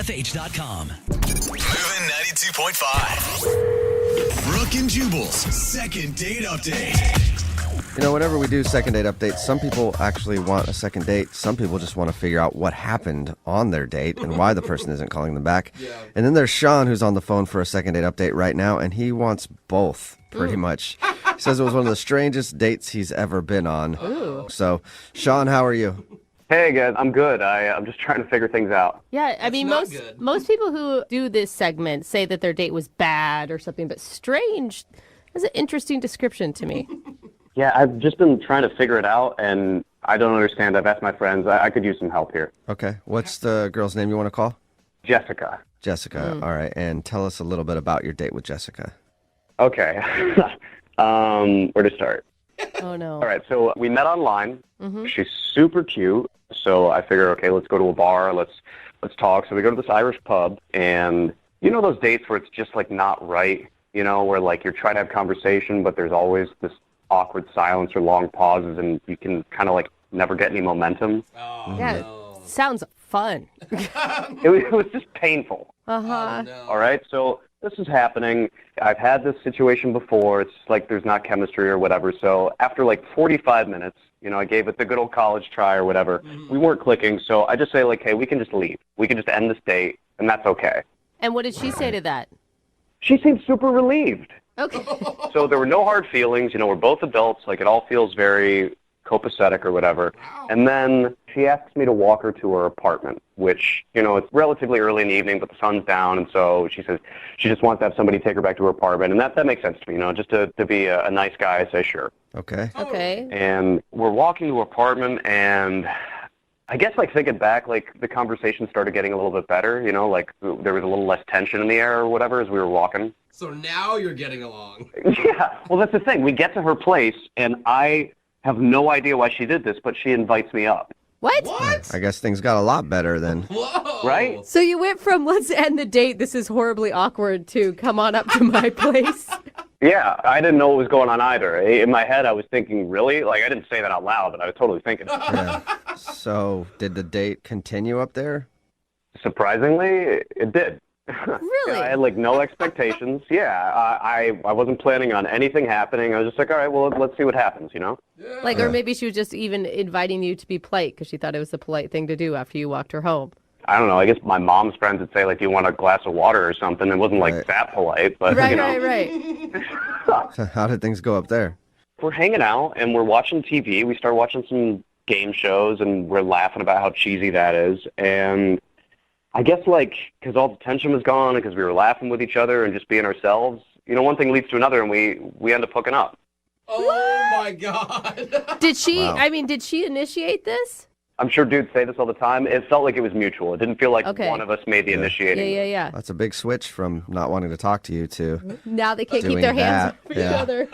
FH.com. Moving 92.5. Brooke and Jubal's second date update. You know, whenever we do second date updates, some people actually want a second date. Some people just want to figure out what happened on their date and why the person isn't calling them back. Yeah. And then there's Sean, who's on the phone for a second date update right now, and he wants both, pretty much. He says it was one of the strangest dates he's ever been on. Ooh. So, Sean, how are you? Hey, guys, I'm good. I'm just trying to figure things out. Yeah, I mean, most people who do this segment say that their date was bad or something, but strange is an interesting description to me. Yeah, I've just been trying to figure it out, and I don't understand. I've asked my friends. I could use some help here. Okay. What's the girl's name you want to call? Jessica. Jessica. All right. And tell us a little bit about your date with Jessica. Okay. Where to start? Oh, no. All right. So we met online. Mm-hmm. She's super cute. So I figure, okay, let's go to a bar. Let's talk. So we go to this Irish pub, and you know those dates where it's just like not right, you know, where like you're trying to have conversation, but there's always this awkward silence or long pauses, and you can kind of like never get any momentum. Oh, yeah, no. Sounds fun. It was just painful. Uh-huh. Oh, no. All right, so this is happening. I've had this situation before. It's like there's not chemistry or whatever. So after like 45 minutes, you know, I gave it the good old college try or whatever. Mm-hmm. We weren't clicking, so I just say like, hey, we can just leave. We can just end this date, and that's okay. And what did she say to that? She seemed super relieved. Okay. So there were no hard feelings. You know, we're both adults. Like, it all feels very copacetic or whatever. Wow. And then she asks me to walk her to her apartment, which, you know, it's relatively early in the evening, but the sun's down. And so she says she just wants to have somebody take her back to her apartment. And that makes sense to me, you know, just to be a nice guy. I say, sure. Okay. Okay. And we're walking to her apartment, and I guess, like, thinking back, like, the conversation started getting a little bit better, you know, like, there was a little less tension in the air or whatever as we were walking. So now you're getting along. Yeah, well, that's the thing. We get to her place, and I have no idea why she did this, but she invites me up. What? I guess things got a lot better then. Whoa. Right? So you went from let's end the date, this is horribly awkward, to come on up to my place. Yeah, I didn't know what was going on either. In my head, I was thinking, really? Like, I didn't say that out loud, but I was totally thinking it. Yeah. So did the date continue up there? Surprisingly, it did. Really? I had, like, no expectations. Yeah, I wasn't planning on anything happening. I was just like, all right, well, let's see what happens, you know? Like, or maybe she was just even inviting you to be polite because she thought it was the polite thing to do after you walked her home. I don't know. I guess my mom's friends would say, like, do you want a glass of water or something? It wasn't, like, that polite, but, right, you know. Right. So how did things go up there? We're hanging out, and we're watching TV. We start watching some game shows, and we're laughing about how cheesy that is. And I guess, like, because all the tension was gone and because we were laughing with each other and just being ourselves, you know, one thing leads to another, and we end up hooking up. Oh, my God. Did she, Wow. I mean, did she initiate this? I'm sure dudes say this all the time. It felt like it was mutual. It didn't feel like one of us made the initiating. Yeah. That's a big switch from not wanting to talk to you to Now they can't keep doing their hands that. off each other.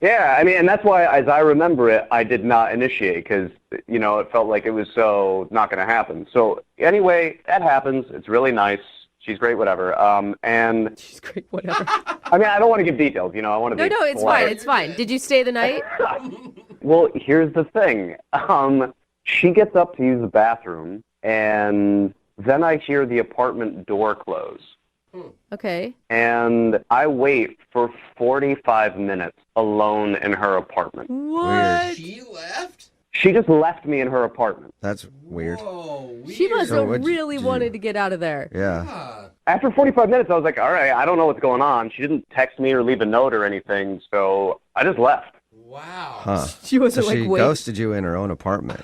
Yeah, I mean, and that's why, as I remember it, I did not initiate because, you know, it felt like it was so not going to happen. So anyway, that happens. It's really nice. She's great, whatever. And She's great, whatever. I mean, I don't want to give details. You know, I want to be No, it's polite. fine. It's fine. Did you stay the night? Well, here's the thing. She gets up to use the bathroom, and then I hear the apartment door close. Okay. And I wait for 45 minutes alone in her apartment. What? She left? She just left me in her apartment. That's weird. Whoa, weird. She must So have what'd really you do? wanted to get out of there. Yeah. After 45 minutes, I was like, all right, I don't know what's going on. She didn't text me or leave a note or anything, so I just left. Wow. Huh. She wasn't So she like, wait. ghosted you in her own apartment.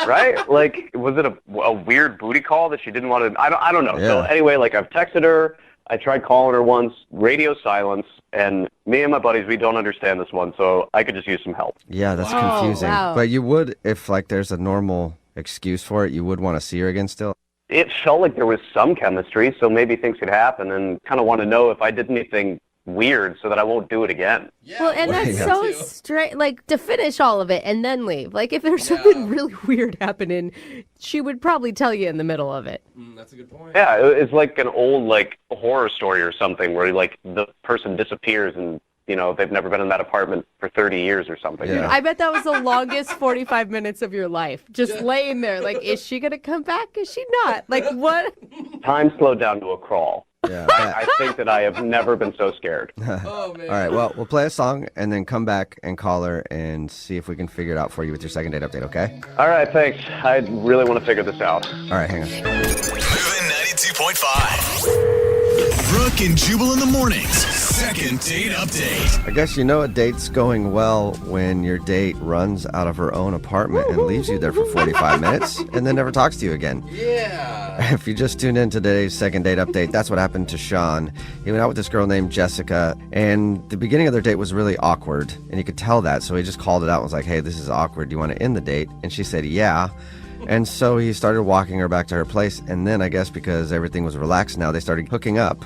Right? Like, was it a weird booty call that she didn't want to? I don't know. Yeah. So anyway, like, I've texted her. I tried calling her once, radio silence, and me and my buddies, we don't understand this one, so I could just use some help. Yeah, that's Wow. confusing. Wow. But you would, if like there's a normal excuse for it, you would want to see her again still? It felt like there was some chemistry, so maybe things could happen, and kind of want to know if I did anything weird so that I won't do it again. Yeah, Well, and what that's did you so do? straight, like, to finish all of it and then leave. Like, if there's something really weird happening, she would probably tell you in the middle of it. That's a good point. Yeah, it's like an old, like, horror story or something where, like, the person disappears and they've never been in that apartment for 30 years or something. Yeah. I bet that was the longest 45 minutes of your life. Just laying there, like, is she going to come back? Is she not? Like, what? Time slowed down to a crawl. Yeah. I think that I have never been so scared. Oh, man. All right, well, we'll play a song and then come back and call her and see if we can figure it out for you with your second date update, okay? All right, thanks. I really want to figure this out. All right, hang on. Moving 92.5. Brooke and Jubal in the mornings. Second date update. I guess you know a date's going well when your date runs out of her own apartment and leaves you there for 45 minutes and then never talks to you again. Yeah. If you just tuned in to today's second date update, that's what happened to Sean. He went out with this girl named Jessica, and the beginning of their date was really awkward, and you could tell that, so he just called it out and was like, hey, this is awkward. Do you want to end the date? And she said, yeah. And so he started walking her back to her place, and then I guess because everything was relaxed now, they started hooking up.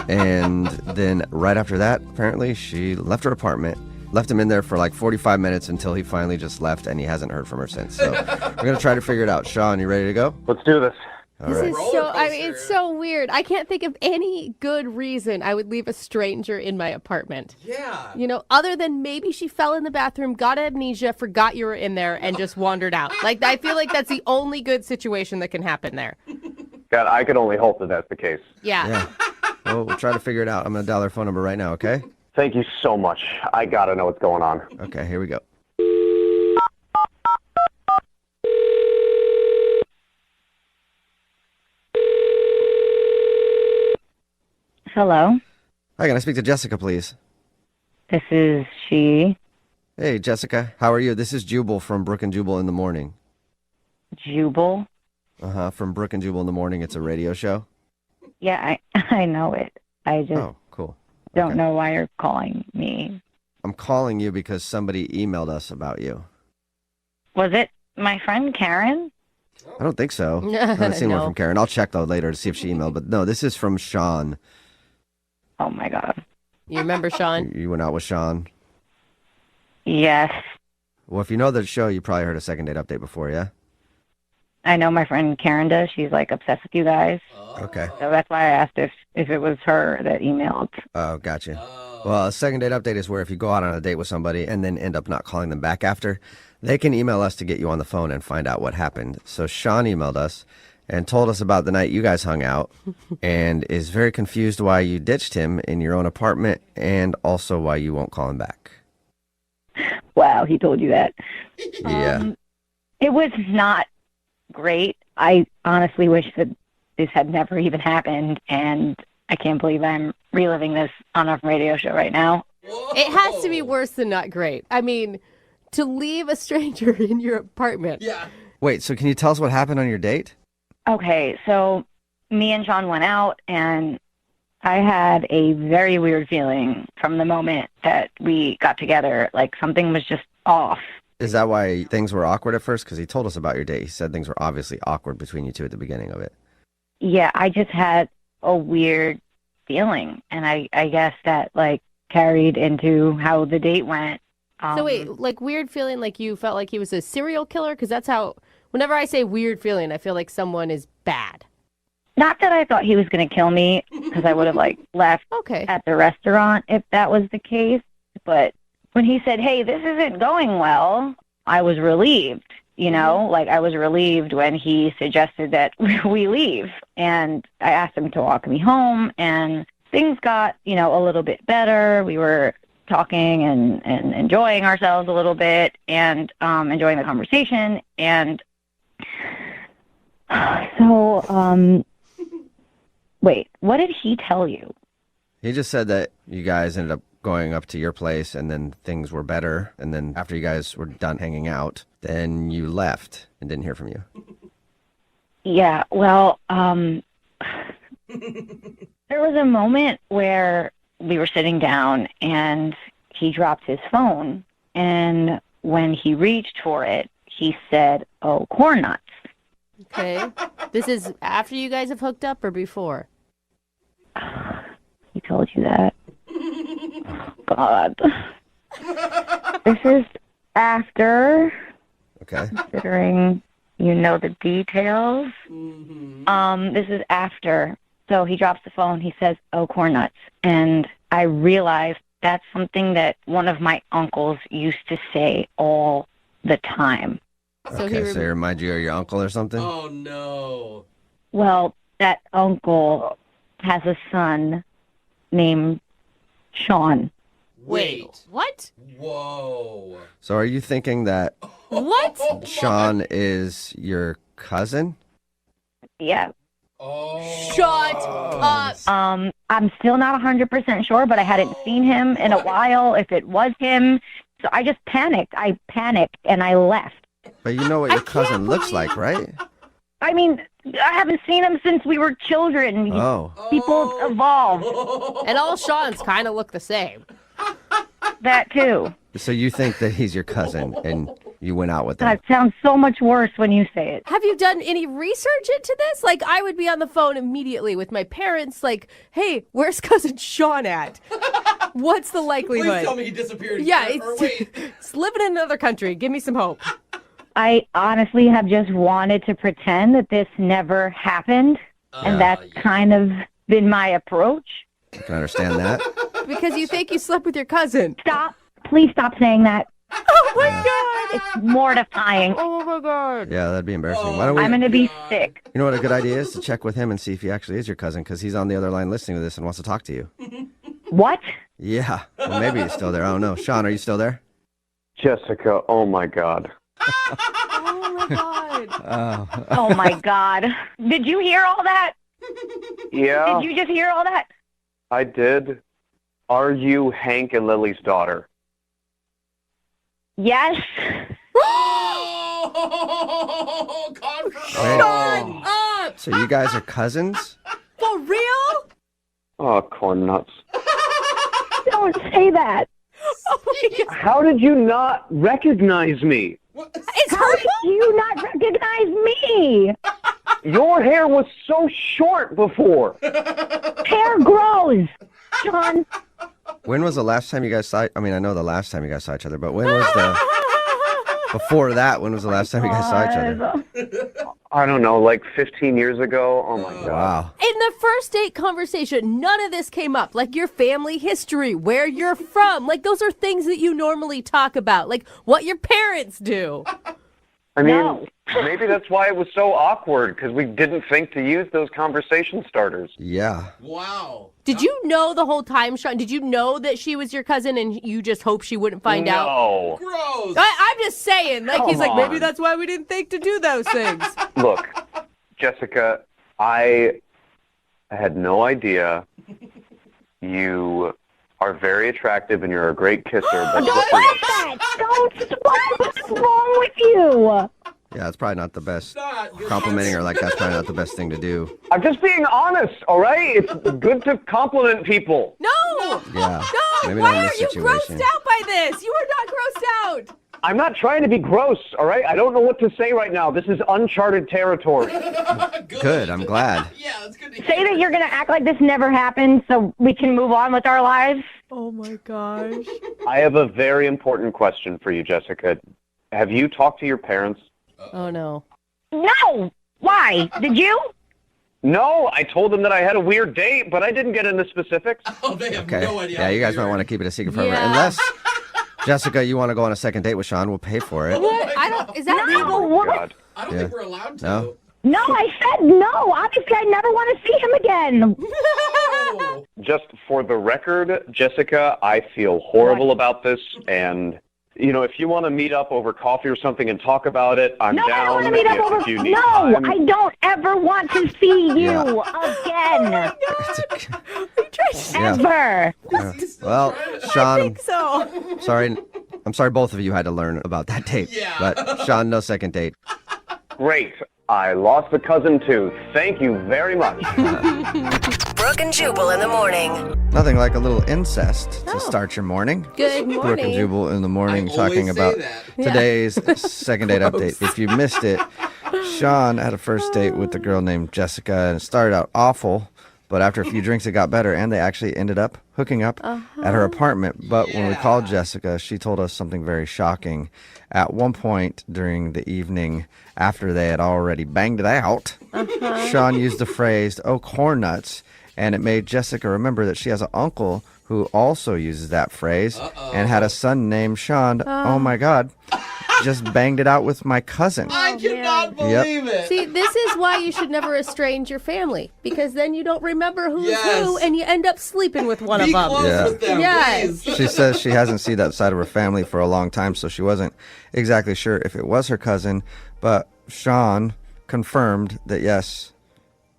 And then right after that, apparently, she left her apartment, left him in there for like 45 minutes until he finally just left, and he hasn't heard from her since. So we're going to try to figure it out. Sean, you ready to go? Let's do this. All This right. is Roller so, I mean, coaster. it's so weird. I can't think of any good reason I would leave a stranger in my apartment. Yeah. Other than maybe she fell in the bathroom, got amnesia, forgot you were in there, and just wandered out. Like, I feel like that's the only good situation that can happen there. God, I could only hope that that's the case. Yeah. Yeah. Well, we'll try to figure it out. I'm going to dial their phone number right now, okay? Thank you so much. I got to know what's going on. Okay, here we go. Hello, Hi, can I speak to Jessica, please? this is she, Hey, Jessica. How are you? This is Jubal from Brooke and Jubal in the Morning. Jubal. From Brooke and Jubal in the Morning. It's a radio show. Yeah, I know it. I just Oh, cool. don't okay. know why you're calling me. I'm calling you because somebody emailed us about you. Was it my friend Karen? I don't think so. I haven't seen one No. from Karen. I'll check, though, later to see if she emailed. But no, this is from Sean. Oh my God. You remember, Sean? You went out with Sean. Yes, Well, if you know the show, you probably heard a second date update before, yeah? I know my friend Karen does. She's like obsessed with you guys. Okay. So that's why I asked if it was her that emailed. Oh, gotcha. Well, a second date update is where if you go out on a date with somebody and then end up not calling them back after, they can email us to get you on the phone and find out what happened. So Sean emailed us and told us about the night you guys hung out and is very confused why you ditched him in your own apartment and also why you won't call him back. Wow, he told you that. Yeah. It was not great. I honestly wish that this had never even happened, and I can't believe I'm reliving this on a radio show right now. Whoa. It has to be worse than not great. I mean, to leave a stranger in your apartment. Yeah. Wait, so can you tell us what happened on your date? Okay, so me and Sean went out, and I had a very weird feeling from the moment that we got together. Like something was just off. Is that why things were awkward at first? Because he told us about your date. He said things were obviously awkward between you two at the beginning of it. Yeah, I just had a weird feeling, and I guess that like carried into how the date went. So wait, like weird feeling like you felt like he was a serial killer? Because that's how, whenever I say weird feeling, I feel like someone is bad. Not that I thought he was going to kill me, because I would have like left Okay. at the restaurant if that was the case. But when he said, hey, this isn't going well, I was relieved, like I was relieved when he suggested that we leave. And I asked him to walk me home, and things got, a little bit better. We were talking and enjoying ourselves a little bit and enjoying the conversation. And so, wait, what did he tell you? He just said that you guys ended up going up to your place and then things were better. And then after you guys were done hanging out, then you left and didn't hear from you. Yeah, well, there was a moment where we were sitting down and he dropped his phone. And when he reached for it, he said, oh, corn nuts. Okay. This is after you guys have hooked up or before? He told you that? Oh, God. This is after, Okay. considering you know the details. This is after. So he drops the phone. He says, oh, corn nuts. And I realized That's something that one of my uncles used to say all the time. So Okay, so he reminds you of your uncle or something? Oh, no. Well, that uncle has a son named Sean. Wait. What? Whoa. So are you thinking that What? Sean is your cousin? Yeah. Oh. Shut up. I'm still not 100% sure, but I hadn't seen him in a while if it was him. So I just panicked. I panicked and I left. But you know what your cousin looks like, right? I mean, I haven't seen him since we were children. Oh. People evolve. And all Sean's kind of look the same. That too. So you think that he's your cousin and you went out with him? That sounds so much worse when you say it. Have you done any research into this? Like, I would be on the phone immediately with my parents, like, hey, where's cousin Sean at? What's the likelihood? Please tell me he disappeared. Yeah, Or wait. it's living in another country. Give me some hope. I honestly have just wanted to pretend that this never happened, and that's kind of been my approach. I can understand that. Because you think you slept with your cousin. Stop. Please stop saying that. Oh, my God. It's mortifying. Oh, my God. Yeah, that'd be embarrassing. Why don't we? I'm going to be sick. You know what a good idea is? To check with him and see if he actually is your cousin, because he's on the other line listening to this and wants to talk to you. What? Yeah. Well, maybe he's still there. I don't know. Sean, are you still there? Jessica, oh my God. Oh, my God. Oh, my God. Did you hear all that? Yeah, Did you just hear all that? I did. Are you Hank and Lily's daughter? Yes. Oh, confirmation. Up. So you guys are cousins? For real? Oh, corn nuts. Don't say that. Oh, my God. How did you not recognize me? It's How her did you not recognize me? Your hair was so short before. Hair grows. Sean, When was the last time you guys saw? I mean, I know the last time you guys saw each other, but when was the before that? When was the last time you guys saw each other? I don't know, like 15 years ago. Oh my God. Wow. In the first date conversation, none of this came up. Like your family history, where you're from. Like those are things that you normally talk about. Like what your parents do. I mean, No. maybe that's why it was so awkward, because we didn't think to use those conversation starters. Yeah. Wow. Did you know the whole time, Sean? Did you know that she was your cousin and you just hoped she wouldn't find out? No. Gross. I'm just saying. Like he's Come like, maybe on. that's why we didn't think to do those things. Look, Jessica, I had no idea. You are very attractive and you're a great kisser. But don't like that. Don't. What's wrong with you? Yeah, it's probably not the best. Not good. Complimenting her like that's probably not the best thing to do. I'm just being honest, all right? It's good to compliment people. No! Yeah. No! Maybe Why not in are this you situation. grossed out by this? You are not grossed out. I'm not trying to be gross, all right? I don't know what to say right now. This is uncharted territory. Good. I'm glad. Yeah, that's good to hear. Say that you're going to act like this never happened so we can move on with our lives. Oh my gosh. I have a very important question for you, Jessica. Have you talked to your parents? Oh no. No. Why? Did you? No, I told them that I had a weird date, but I didn't get into specifics. Oh, they have Okay. no idea. Yeah, you guys might want to keep it a secret forever. Yeah. Unless, Jessica, you want to go on a second date with Sean, we'll pay for it. What? I don't. Is that No. legal? What? God. I don't Yeah. think we're allowed to. No? No, I said no. Obviously, I never want to see him again. Oh. Just for the record, Jessica, I feel horrible about this, and you know, if you want to meet up over coffee or something and talk about it, I'm No, down. I don't want to meet up If over. you need No, time. I don't ever want to see you Yeah. again. Yeah. Ever. Well, Sean, So. I'm sorry both of you had to learn about that date. Yeah. But Sean, no second date. Great. I lost a cousin too. Thank you very much. Brooke and Jubal in the morning. Nothing like a little incest Oh. to start your morning. Good Brooke and morning. Jubal in the morning I talking always say about that. Yeah. today's second date update. If you missed it, Sean had a first date with a girl named Jessica, and it started out awful, but after a few drinks it got better, and they actually ended up hooking up at her apartment. But when we called Jessica, she told us something very shocking. At one point during the evening, after they had already banged it out, Sean used the phrase, "oh, corn nuts," and it made Jessica remember that she has an uncle who who also uses that phrase and had a son named Sean. Oh my God. Just banged it out with my cousin. I cannot believe it. See, this is why you should never estrange your family, because then you don't remember who's Yes. who, and you end up sleeping with one Be of them. close Yeah. with them, Yes. please. She says she hasn't seen that side of her family for a long time, so she wasn't exactly sure if it was her cousin, but Sean confirmed that yes,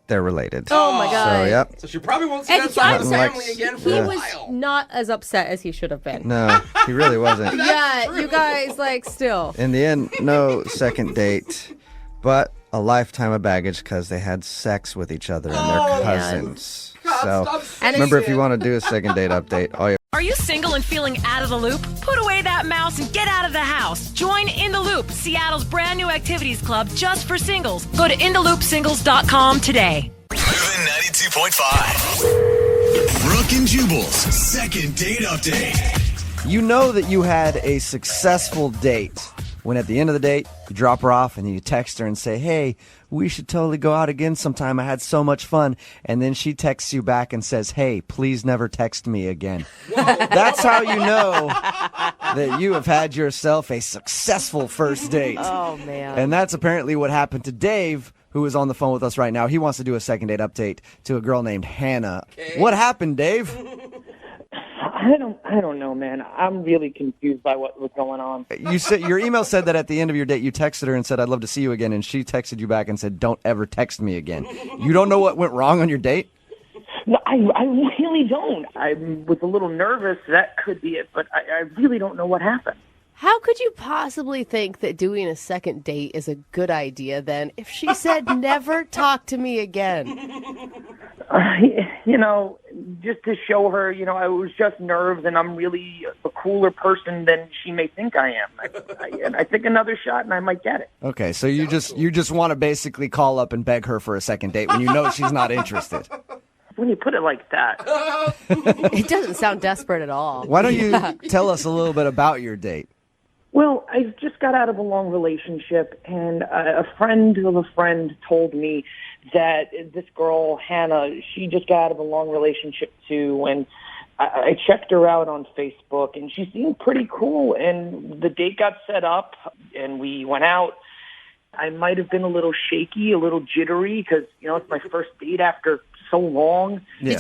they're related. Oh my God. So, yep. So she probably won't see And that side of the I'm family like- again for He a was while. not as upset as he should have been. No, he really wasn't. Yeah, you guys, like, still. In the end, no second date, but a lifetime of baggage because they had sex with each other and their cousins. So stop And remember, it's- if you want to do a second date update, all you Are you single and feeling out of the loop? Put away that mouse and get out of the house. Join In the Loop, Seattle's brand new activities club just for singles. Go to intheloopsingles.com today. Moving 92.5. Brooke and Jubal's second date update. You know that you had a successful date when at the end of the date, you drop her off and you text her and say, hey, we should totally go out again sometime. I had so much fun. And then she texts you back and says, hey, please never text me again. That's how you know that you have had yourself a successful first date. Oh, man. And that's apparently what happened to Dave, who is on the phone with us right now. He wants to do a second date update to a girl named Hannah. What happened, Dave? I don't know, man. I'm really confused by what was going on. You said your email said that at the end of your date you texted her and said I'd love to see you again, and she texted you back and said don't ever text me again. You don't know what went wrong on your date? No, I really don't. I was a little nervous. That could be it, but I really don't know what happened. How could you possibly think that doing a second date is a good idea then if she said never talk to me again? You know, just to show her, you know, I was just nerves, and I'm really a cooler person than she may think I am. I think another shot, and I might get it. Okay, so you just want to basically call up and beg her for a second date when you know she's not interested. When you put it like that. It doesn't sound desperate at all. Why don't you tell us a little bit about your date? Well, I just got out of a long relationship, and a friend of a friend told me that this girl, Hannah, she just got out of a long relationship too, and I checked her out on Facebook, and she seemed pretty cool, and the date got set up, and we went out. I might have been a little shaky, a little jittery, because, you know, it's my first date after so long. Yeah.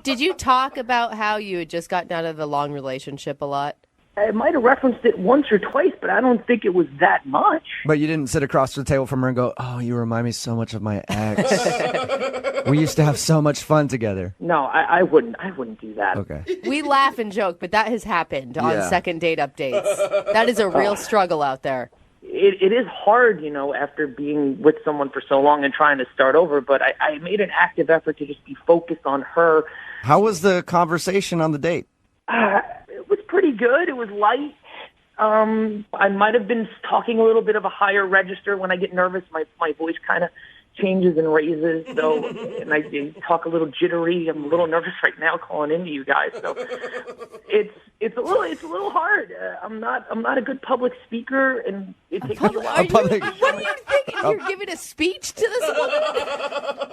Did you talk about how you had just gotten out of a long relationship a lot? I might have referenced it once or twice, but I don't think it was that much. But you didn't sit across the table from her and go, oh, you remind me so much of my ex. We used to have so much fun together. No, I wouldn't do that. Okay. We laugh and joke, but that has happened on Yeah. second date updates. That is a real struggle out there. It is hard, you know, after being with someone for so long and trying to start over, but I made an active effort to just be focused on her. How was the conversation on the date? It was pretty good. It was light. I might have been talking a little bit of a higher register. When I get nervous, my voice kind of changes and raises. So, and I talk a little jittery. I'm a little nervous right now calling into you guys. So, it's a little hard. I'm not a good public speaker, and it takes me a while. What are you thinking? You're giving a speech to this woman?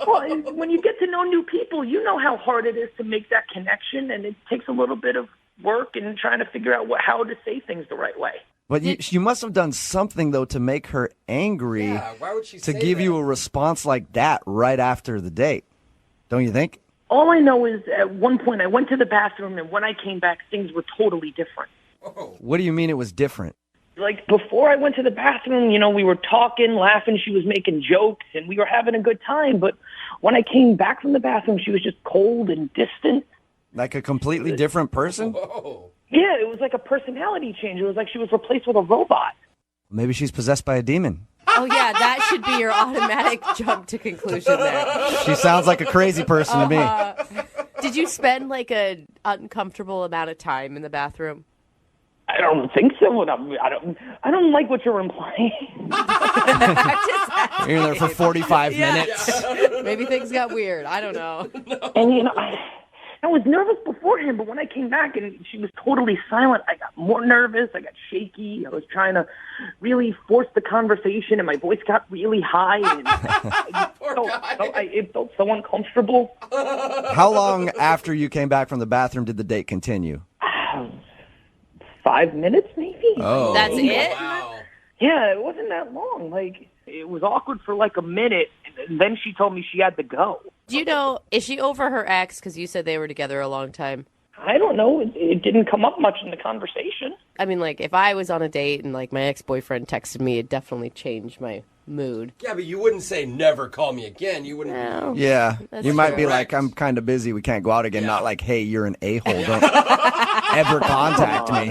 Well, when you get to know new people, you know how hard it is to make that connection, and it takes a little bit of work and trying to figure out how to say things the right way. But you must have done something, though, to make her angry Yeah, why would she to say give that? you a response like that right after the date. Don't you think? All I know is at one point I went to the bathroom, and when I came back, things were totally different. What do you mean it was different? Like, before I went to the bathroom, you know, we were talking, laughing, she was making jokes, and we were having a good time. But when I came back from the bathroom, she was just cold and distant. Like a completely different person? Whoa. Yeah, it was like a personality change. It was like she was replaced with a robot. Maybe she's possessed by a demon. Oh, yeah, that should be your automatic jump to conclusion there. She sounds like a crazy person to me. Did you spend like an uncomfortable amount of time in the bathroom? I don't think so. I don't like what you're implying. You're in there for 45 minutes. Maybe things got weird. I don't know. And, you know, I was nervous beforehand, but when I came back and she was totally silent, I got more nervous. I got shaky. I was trying to really force the conversation, and my voice got really high. And it felt so uncomfortable. How long after you came back from the bathroom did the date continue? 5 minutes, maybe. Oh. That's it? Wow. Yeah, it wasn't that long. Like, it was awkward for like a minute, and then she told me she had to go. Do you know, is she over her ex? Because you said they were together a long time. I don't know. It didn't come up much in the conversation. I mean, like, if I was on a date and, like, my ex-boyfriend texted me, it definitely changed my mood. Yeah, but you wouldn't say never call me again. You wouldn't. No. Yeah. That's You might be correct. like, I'm kind of busy. We can't go out again. Not like, hey, you're an a-hole. Don't ever contact me.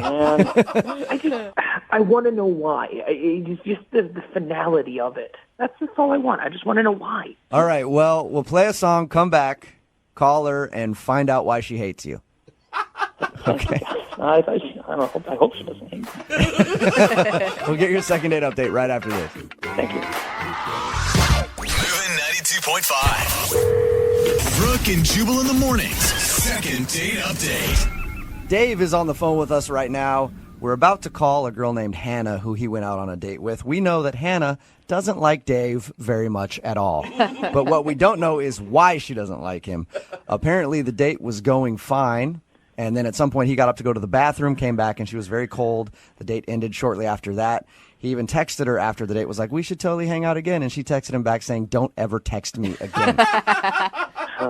I want to know why. It's just the finality of it. That's all I want. I just want to know why. All right. Well, we'll play a song, come back, call her, and find out why she hates you. Okay. I hope she doesn't hate me. We'll get your second date update right after this. Thank you. Moving 92.5. Brooke and Jubal in the mornings. Second date update. Dave is on the phone with us right now. We're about to call a girl named Hannah who he went out on a date with. We know that Hannah doesn't like Dave very much at all. But what we don't know is why she doesn't like him. Apparently the date was going fine. And then at some point he got up to go to the bathroom, came back, and she was very cold. The date ended shortly after that. He even texted her after the date, was like, we should totally hang out again. And she texted him back saying, don't ever text me again.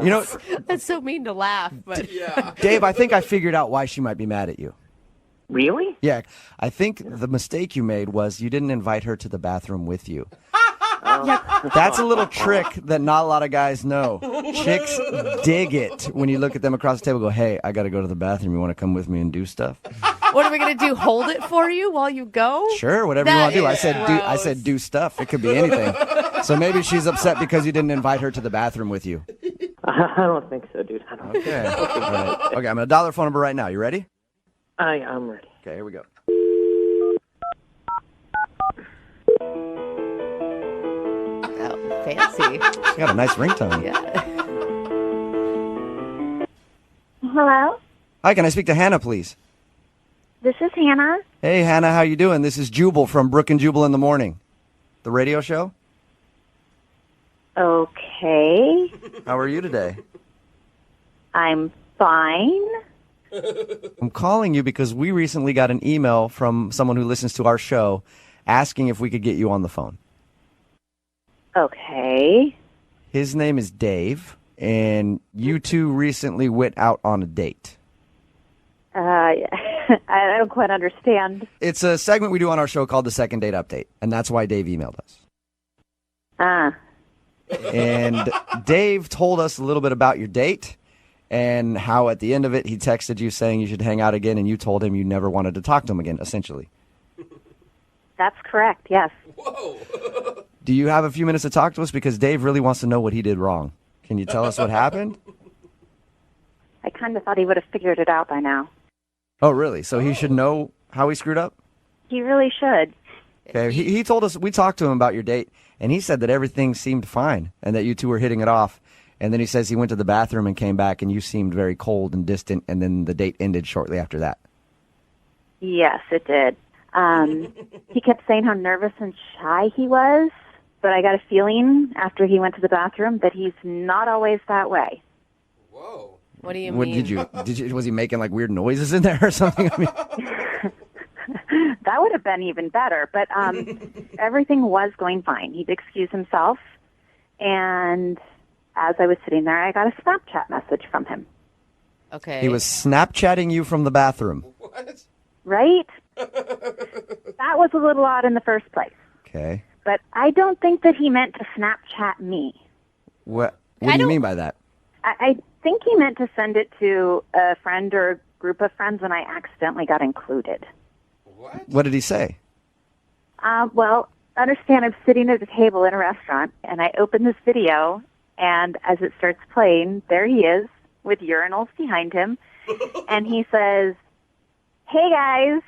You know, That's so mean to laugh, but Dave, I think I figured out why she might be mad at you. Really? Yeah, I think the mistake you made was you didn't invite her to the bathroom with you. That's a little trick that not a lot of guys know. Chicks dig it when you look at them across the table and go, hey, I got to go to the bathroom. You want to come with me and do stuff? what are we going to do? Hold it for you while you go? Sure, whatever you want to do. I said do stuff. It could be anything. So maybe she's upset because you didn't invite her to the bathroom with you. I don't think so, dude. I don't Okay. All right. Okay, I'm going to dial her phone number right now. You ready? I'm ready. Okay, here we go. Oh, fancy. She got a nice ringtone. Yeah. Hello, Hi, can I speak to Hannah, please? this is Hannah. Hey, Hannah, how you doing? This is Jubal from Brooke and Jubal in the Morning, the radio show. Okay, How are you today? I'm fine. I'm calling you because we recently got an email from someone who listens to our show asking if we could get you on the phone. Okay. His name is Dave, and you two recently went out on a date. I don't quite understand. It's a segment we do on our show called the Second Date Update, and that's why Dave emailed us. And Dave told us a little bit about your date and how at the end of it he texted you saying you should hang out again, and you told him you never wanted to talk to him again, essentially. That's correct, yes. Do you have a few minutes to talk to us? Because Dave really wants to know what he did wrong. Can you tell us what happened? I kind of thought he would have figured it out by now. Oh, really? So he should know how he screwed up? He really should. Okay, he told us, we talked to him about your date, and he said that everything seemed fine and that you two were hitting it off. And then he says he went to the bathroom and came back, and you seemed very cold and distant, and then the date ended shortly after that. Yes, it did. He kept saying how nervous and shy he was, but I got a feeling after he went to the bathroom that he's not always that way. Whoa. What do you What mean? did you? Was he making like weird noises in there or something? I mean, That would have been even better, but everything was going fine. He'd excuse himself, and as I was sitting there, I got a Snapchat message from him. Okay. he was Snapchatting you from the bathroom. What? Right? That was a little odd in the first place. Okay. But I don't think that he meant to Snapchat me. What do you mean by that? I think he meant to send it to a friend or a group of friends, and I accidentally got included. What did he say? Well, understand I'm sitting at a table in a restaurant, and I open this video, and as it starts playing, there he is with urinals behind him, and he says, hey, guys,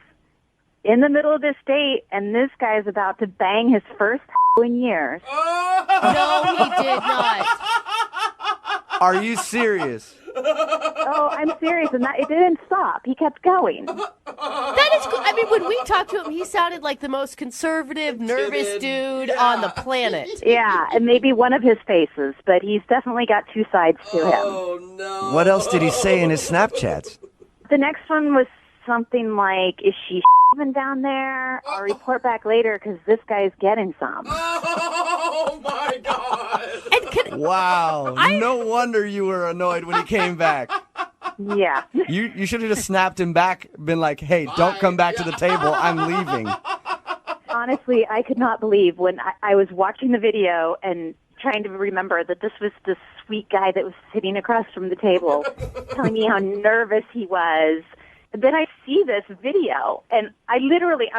in the middle of this date, and this guy's about to bang his first in years. No, he did not. Are you serious? Oh, I'm serious, and it didn't stop. He kept going. That is good. I mean, when we talked to him, he sounded like the most conservative, nervous dude on the planet. Yeah, and maybe one of his faces, but he's definitely got two sides to him. Oh, no. What else did he say in his Snapchats? The next one was something like, is she even down there? I'll report back later because this guy's getting some. Oh, my God. Wow. No wonder you were annoyed when he came back. Yeah. You should have just snapped him back, been like, hey, don't come back to the table. I'm leaving. Honestly, I could not believe when I was watching the video and trying to remember that this was the sweet guy that was sitting across from the table telling me how nervous he was. And then I see this video, and I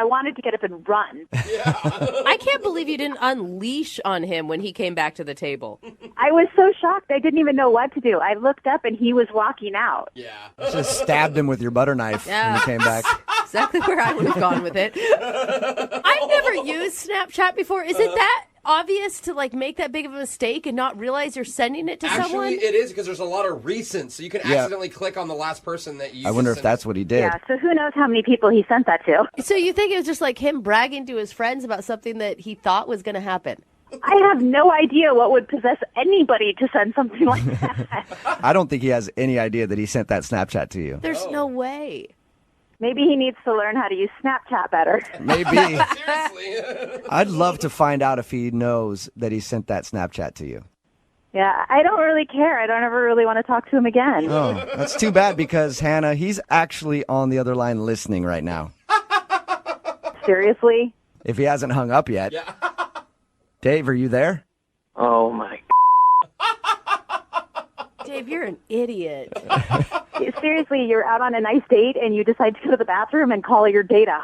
wanted to get up and run. Yeah. I can't believe you didn't unleash on him when he came back to the table. I was so shocked. I didn't even know what to do. I looked up, and he was walking out. Yeah. Just stabbed him with your butter knife when he came back. Exactly where I would have gone with it. I've never used Snapchat before. Is it that obvious to make that big of a mistake and not realize you're sending it to someone? Actually, it is because there's a lot of recent, so you can accidentally click on the last person that you. I wonder if that's what he did. Yeah, so who knows how many people he sent that to. So you think it was just like him bragging to his friends about something that he thought was going to happen? I have no idea what would possess anybody to send something like that. I don't think he has any idea that he sent that Snapchat to you. There's no way. Maybe he needs to learn how to use Snapchat better. Maybe. Seriously. I'd love to find out if he knows that he sent that Snapchat to you. Yeah, I don't really care. I don't ever really want to talk to him again. Oh, that's too bad because, Hannah, he's actually on the other line listening right now. Seriously? If he hasn't hung up yet. Yeah. Dave, are you there? Oh, my Dave, you're an idiot. Seriously, you're out on a nice date and you decide to go to the bathroom and call your date a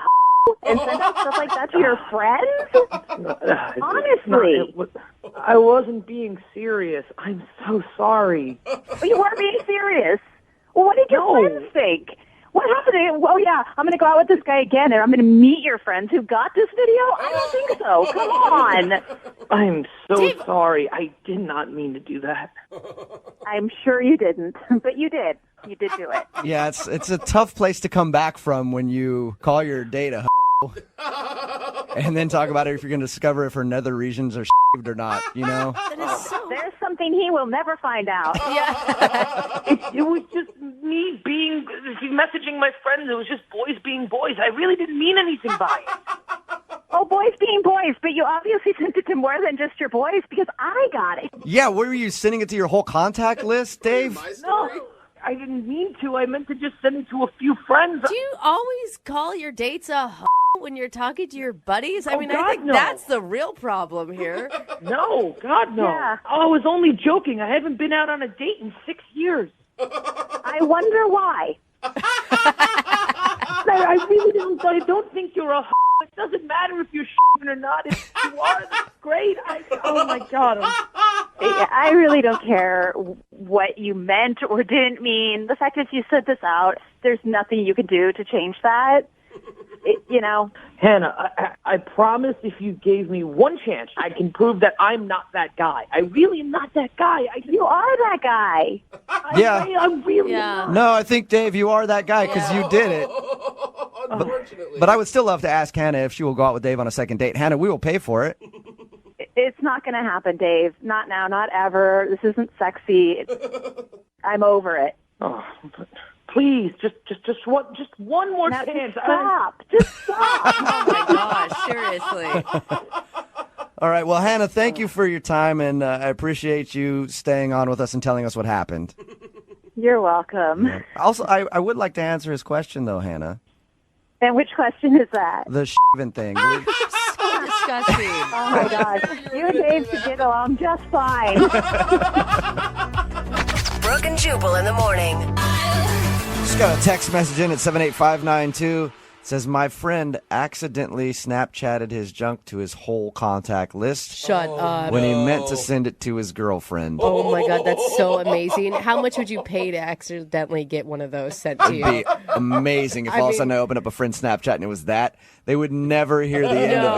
and send out stuff like that to your friends? Honestly. I wasn't being serious. I'm so sorry. You weren't being serious. Well, what did your friends think? What happened? Oh, yeah, I'm going to go out with this guy again, and I'm going to meet your friends who got this video? I don't think so. Come on. I'm so Dave. sorry. I did not mean to do that. I'm sure you didn't, but you did. You did do it. Yeah, it's a tough place to come back from when you call your date a and then talk about it if you're going to discover if her nether regions are or not, you know? That is so... There's something he will never find out. Yeah. It was just me messaging my friends. It was just boys being boys. I really didn't mean anything by it. Oh, boys being boys, but you obviously sent it to more than just your boys because I got it. Yeah, were you sending it to your whole contact list, Dave? No, I didn't mean to. I meant to just send it to a few friends. Do you always call your dates a when you're talking to your buddies? I mean, God, I think no. that's the real problem here. No, God, no. Yeah. Oh, I was only joking. I haven't been out on a date in 6 years. I wonder why. I really don't. I don't think you're a. It doesn't matter if you're or not. If you are, that's great. Oh my God. I really don't care what you meant or didn't mean. The fact is you sent this out. There's nothing you can do to change that. Hannah, I promise if you gave me one chance, I can prove that I'm not that guy. I really am not that guy. You are that guy. I'm really Yeah. No, I think, Dave, you are that guy because you did it. Unfortunately. But I would still love to ask Hannah if she will go out with Dave on a second date. Hannah, we will pay for it. It's not going to happen, Dave. Not now, not ever. This isn't sexy. I'm over it. Oh, but please, just one more Now, chance. stop. Just stop. Oh my gosh, seriously. All right. Well, Hannah, thank you for your time, and I appreciate you staying on with us and telling us what happened. You're welcome. Also, I would like to answer his question, though, Hannah. And which question is that? The thing. So disgusting. Oh, my gosh. You and Dave should get along just fine. Brooke and Jubal in the morning. Just got a text message in at 78592. says, my friend accidentally Snapchatted his junk to his whole contact list Shut up. when he meant to send it to his girlfriend. Oh my God, that's so amazing. How much would you pay to accidentally get one of those sent to It'd you? be amazing if all of a sudden I opened up a friend's Snapchat and it was that. They would never hear the end of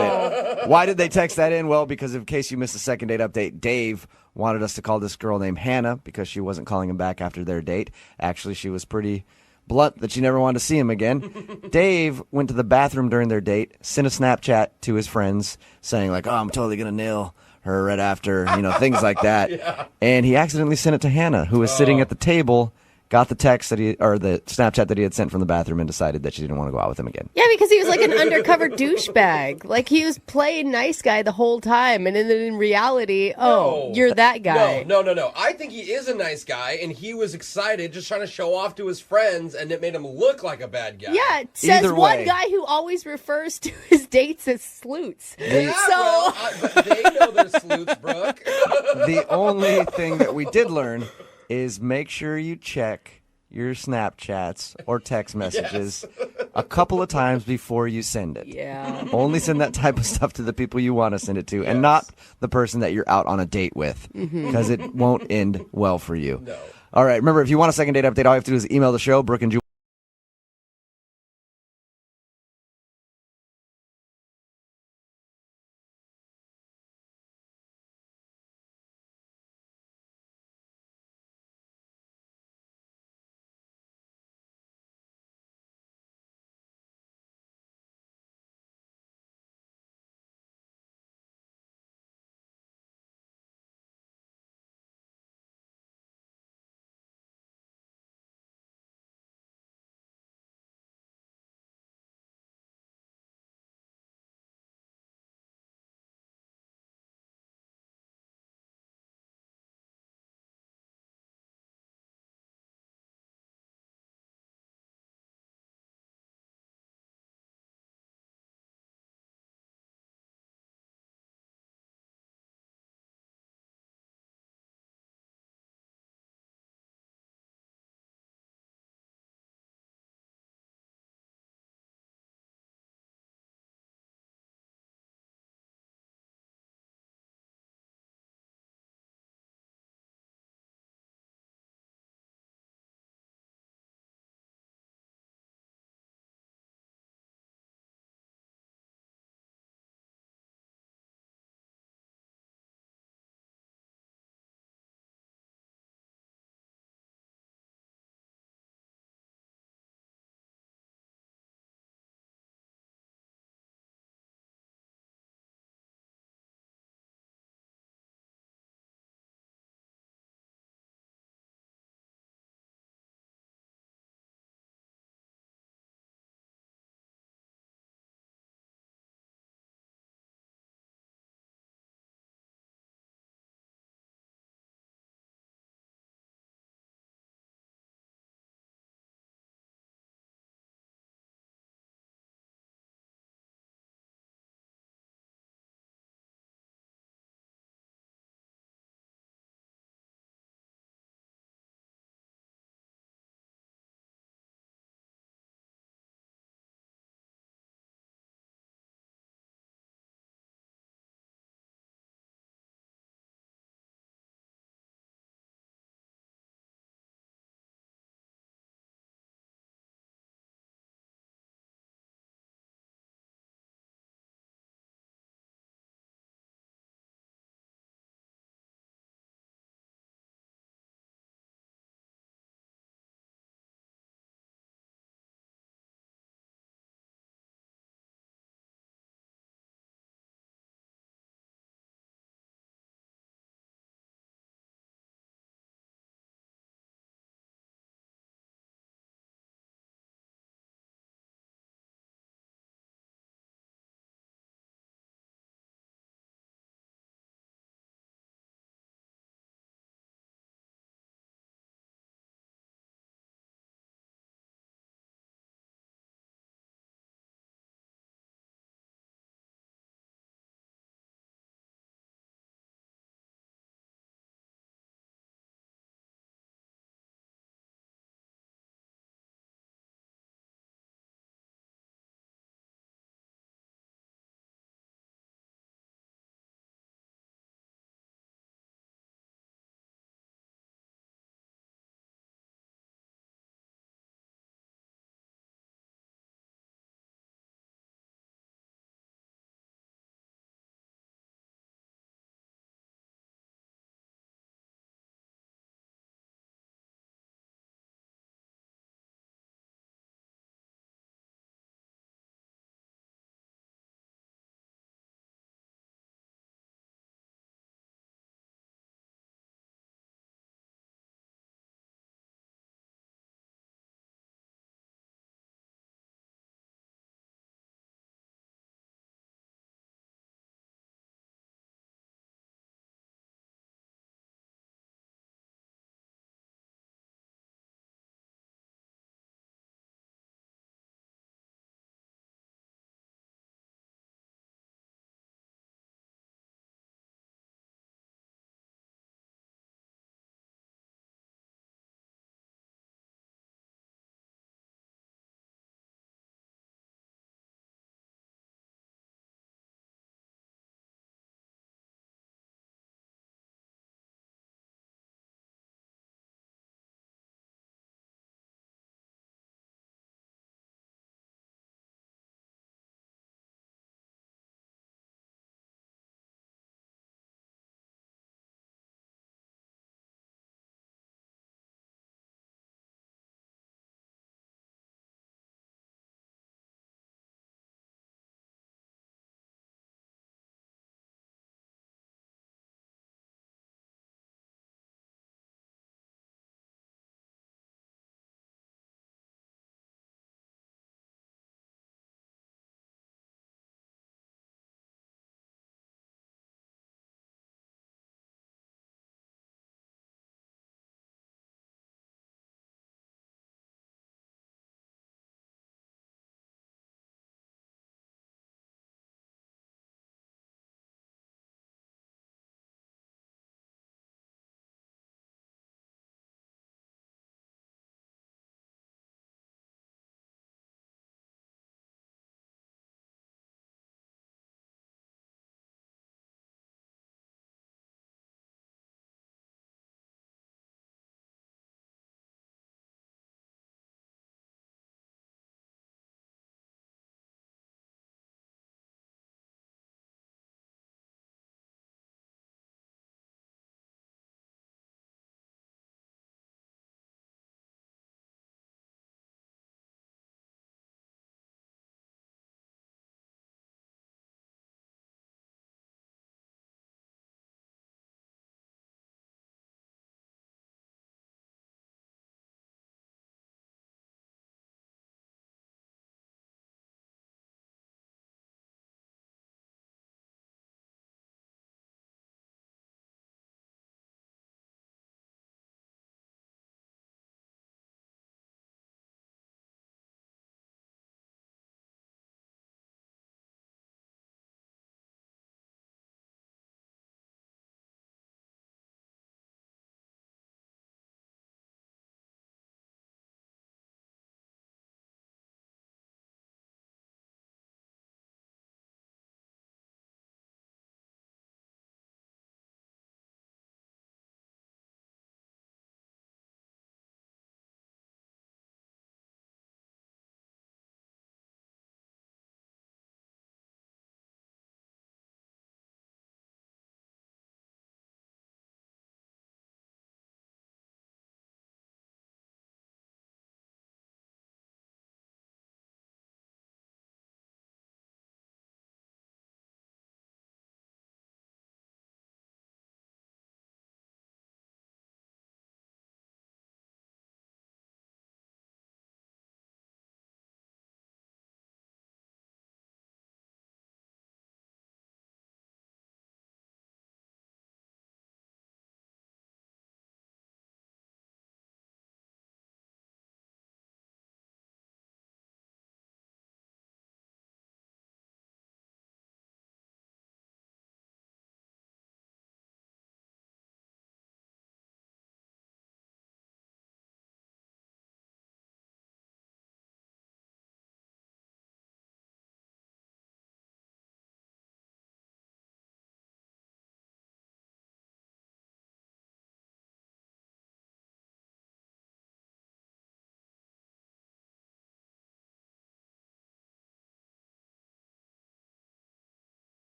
it. Why did they text that in? Well, because in case you missed the second date update, Dave wanted us to call this girl named Hannah because she wasn't calling him back after their date. Actually, she was pretty blunt that she never wanted to see him again. Dave went to the bathroom during their date, sent a Snapchat to his friends saying like, oh, I'm totally going to nail her right after, things like that. And he accidentally sent it to Hannah, who was sitting at the table, got the text the Snapchat that he had sent from the bathroom and decided that she didn't want to go out with him again. Yeah, because he was like an undercover douchebag. Like he was playing nice guy the whole time, and then in reality, you're that guy. No. I think he is a nice guy, and he was excited, just trying to show off to his friends, and it made him look like a bad guy. Yeah, it says Either one way. guy who always refers to his dates as sleuths. Yeah, but they know they're sleuths, Brooke. The only thing that we did learn is make sure you check your Snapchats or text messages a couple of times before you send it. Yeah. Only send that type of stuff to the people you want to send it to and not the person that you're out on a date with because it won't end well for you. No. All right, remember, if you want a second date update, all you have to do is email the show, Brooke and Jubal.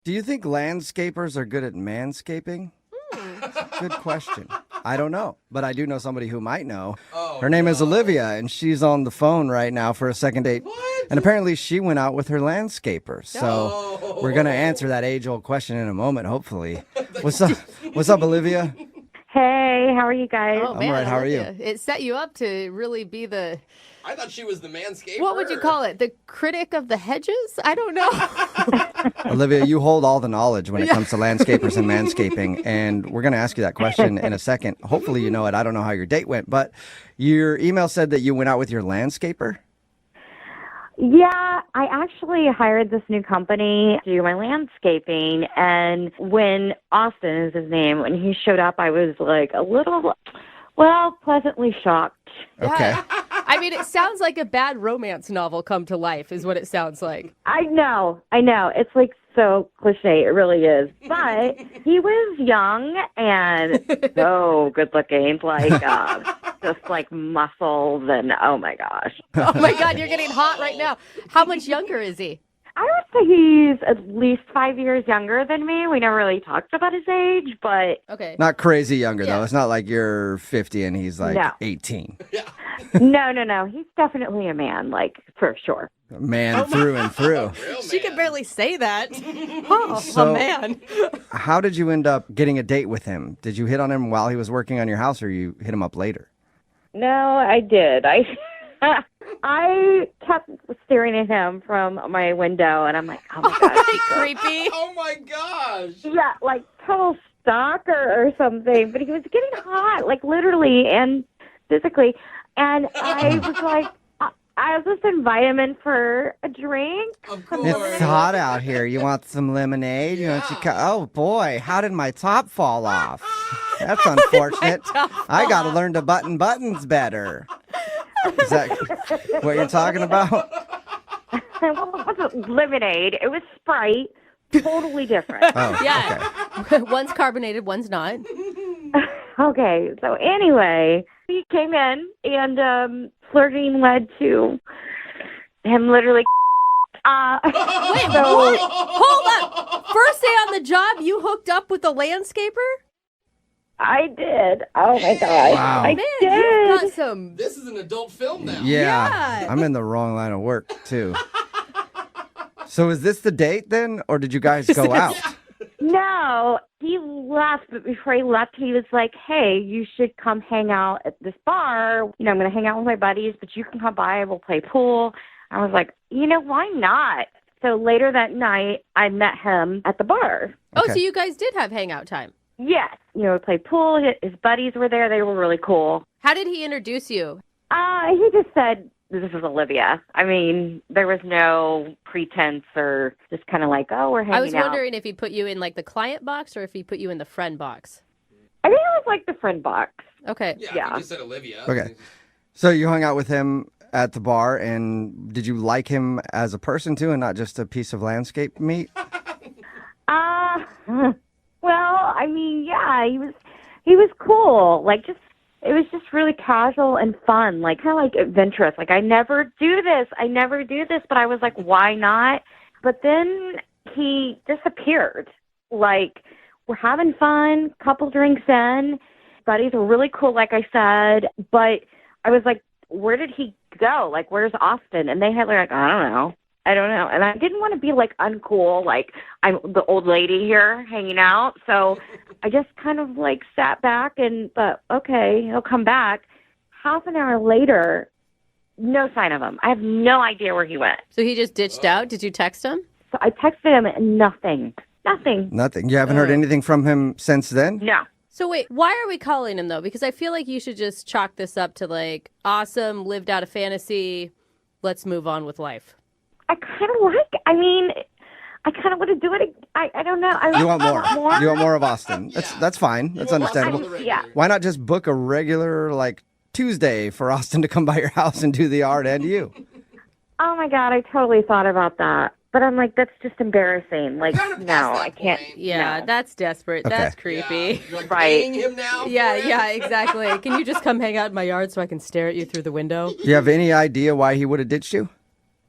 Do you think landscapers are good at manscaping? Good question. I don't know, but I do know somebody who might know. Her name is Olivia, and she's on the phone right now for a second date. What? And apparently she went out with her landscaper. So we're going to answer that age-old question in a moment, hopefully. What's up? What's up, Olivia? Hey, how are you guys? Oh, I'm man, all right. How are you? Olivia, it set you up to really be the, I thought she was the manscaper. what would you call it? The critic of the hedges? I don't know. Olivia, you hold all the knowledge when it comes to landscapers and manscaping, and we're going to ask you that question in a second. Hopefully you know it. I don't know how your date went, but your email said that you went out with your landscaper? Yeah, I actually hired this new company to do my landscaping, and when Austin is his name, when he showed up, I was like a little, pleasantly shocked. Okay. I mean, it sounds like a bad romance novel come to life is what it sounds like. I know. It's like so cliche. It really is. But he was young and so good looking, like just like muscles and oh my gosh. Oh my God, you're getting hot right now. How much younger is he? I would say he's at least 5 years younger than me. We never really talked about his age, but Okay. Not crazy younger, Yeah. though. It's not like you're 50 and he's like No. 18. no. He's definitely a man, like for sure. Man through and through. Real She man. could barely say that. Oh, So- a man. How did you end up getting a date with him? Did you hit on him while he was working on your house, or you hit him up later? No, I did. I kept staring at him from my window, and I'm like, oh my gosh. Creepy. Oh my gosh. Yeah, like total stalker or something. But he was getting hot, like literally and physically. And I was like, I was just invite him in for a drink. Of course. It's hot out here. You want some lemonade? You want oh boy, how did my top fall off? That's unfortunate. I got to learn to button buttons better. Is that what you're talking about? Well, it wasn't lemonade. It was Sprite. Totally different. Oh, Yeah. One's carbonated, one's not. Okay, so anyway, he came in and flirting led to him literally. Wait, what? Hold up. First day on the job, you hooked up with the landscaper? I did. Oh my gosh. Wow. I Man, did. you've got some. This is an adult film now. Yeah. I'm in the wrong line of work, too. So is this the date then, or did you guys go out? No, he left, but before he left, he was like, hey, you should come hang out at this bar. You know, I'm going to hang out with my buddies, but you can come by. We'll play pool. I was like, why not? So later that night, I met him at the bar. Oh, Okay. so you guys did have hangout time. Yes. We played pool. His buddies were there. They were really cool. How did he introduce you? He just said, this is Olivia. I mean, there was no pretense or just kind of like, oh, we're hanging out. I was wondering if he put you in like the client box or if he put you in the friend box. I think it was like the friend box. Okay. Yeah, you just said Olivia. Okay. So you hung out with him at the bar, and did you like him as a person too, and not just a piece of landscape meat? Well, I mean, yeah, he was cool. Like, it was just really casual and fun, like kind of like adventurous. Like, I never do this, but I was like, why not? But then he disappeared. Like, we're having fun, couple drinks in, buddies were really cool, like I said, but I was like, where did he go? Like, where's Austin? And they had like, I don't know. And I didn't want to be like uncool, like I'm the old lady here hanging out. So I just kind of like sat back and thought, okay, he'll come back. Half an hour later, no sign of him. I have no idea where he went. So he just ditched out? Did you text him? So I texted him and nothing. Nothing. You haven't heard anything from him since then? No. So wait, why are we calling him though? Because I feel like you should just chalk this up to like, awesome, lived out a fantasy, let's move on with life. I kind of I kind of want to do it. I don't know. You want more? You want more of Austin? That's fine. That's understandable. Yeah. Why not just book a regular like Tuesday for Austin to come by your house and do the art and you? Oh my God, I totally thought about that. But I'm like, that's just embarrassing. Like, no, I can't. Yeah, no. that's desperate. Okay. That's creepy. You're like Right. paying him now? Yeah, exactly. Can you just come hang out in my yard so I can stare at you through the window? Do you have any idea why he would have ditched you?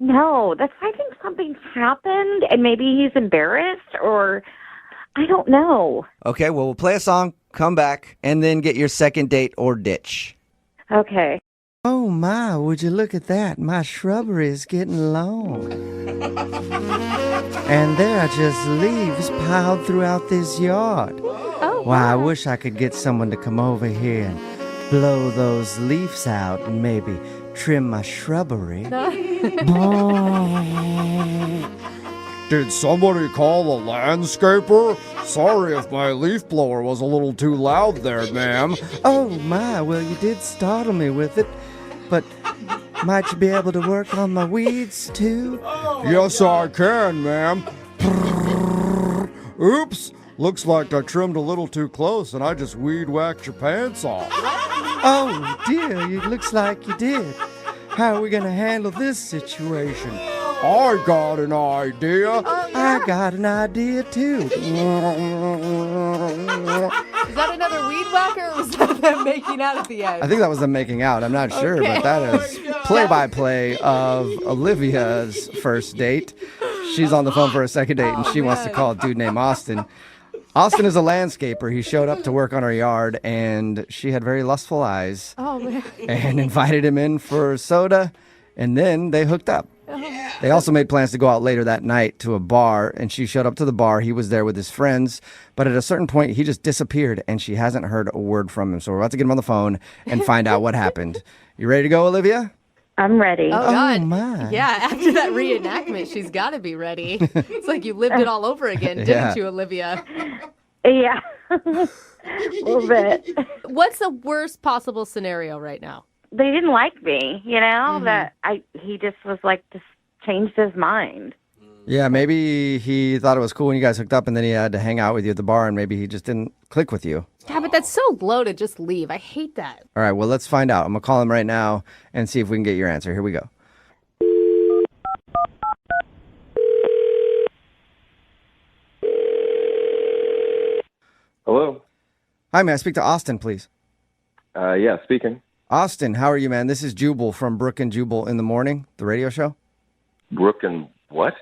No, that's I think something's happened and maybe he's embarrassed or I don't know. Okay, well, we'll play a song, come back, and then get your second date or ditch. Okay. Oh my, would you look at that? My shrubbery is getting long. And there are just leaves piled throughout this yard. Oh, Why, I wish I could get someone to come over here and blow those leaves out and maybe trim my shrubbery. Did somebody call a landscaper? Sorry if my leaf blower was a little too loud there, ma'am. Oh my, well, you did startle me with it. But might you be able to work on my weeds too? Yes, I can, ma'am. Oops, looks like I trimmed a little too close and I just weed whacked your pants off. Oh dear, it looks like you did. How are we gonna handle this situation? I got an idea. I got an idea too. Is that another weed whacker or was that them making out at the end? I think that was them making out. I'm not sure, Okay. but that is play-by-play of Olivia's first date. She's on the phone for a second date, and she wants to call a dude named Austin. Austin is a landscaper. He showed up to work on her yard, and she had very lustful eyes Oh, man. and invited him in for soda, and then they hooked up. They also made plans to go out later that night to a bar, and she showed up to the bar. He was there with his friends, but at a certain point, he just disappeared, and she hasn't heard a word from him. So we're about to get him on the phone and find out what happened. You ready to go, Olivia? I'm ready. Oh, God. my. Yeah, after that reenactment, she's got to be ready. It's like you lived it all over again, didn't Yeah. you, Olivia? Yeah. A little bit. What's the worst possible scenario right now? They didn't like me, that he just was like just changed his mind. Yeah, maybe he thought it was cool when you guys hooked up, and then he had to hang out with you at the bar, and maybe he just didn't click with you. Yeah, but that's so low to just leave. I hate that. All right, well, let's find out. I'm going to call him right now and see if we can get your answer. Here we go. Hello. Hi, may I speak to Austin, please? Yeah, speaking. Austin, how are you, man? This is Jubal from Brooke and Jubal in the Morning, the radio show. Brooke and what?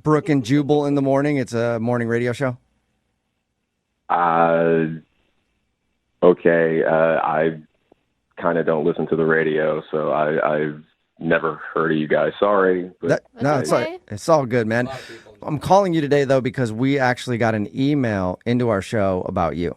Brooke and Jubal in the Morning. It's a morning radio show. Okay. I kind of don't listen to the radio, so I've never heard of you guys. Sorry. But It's all good, man. I'm calling you today, though, because we actually got an email into our show about you.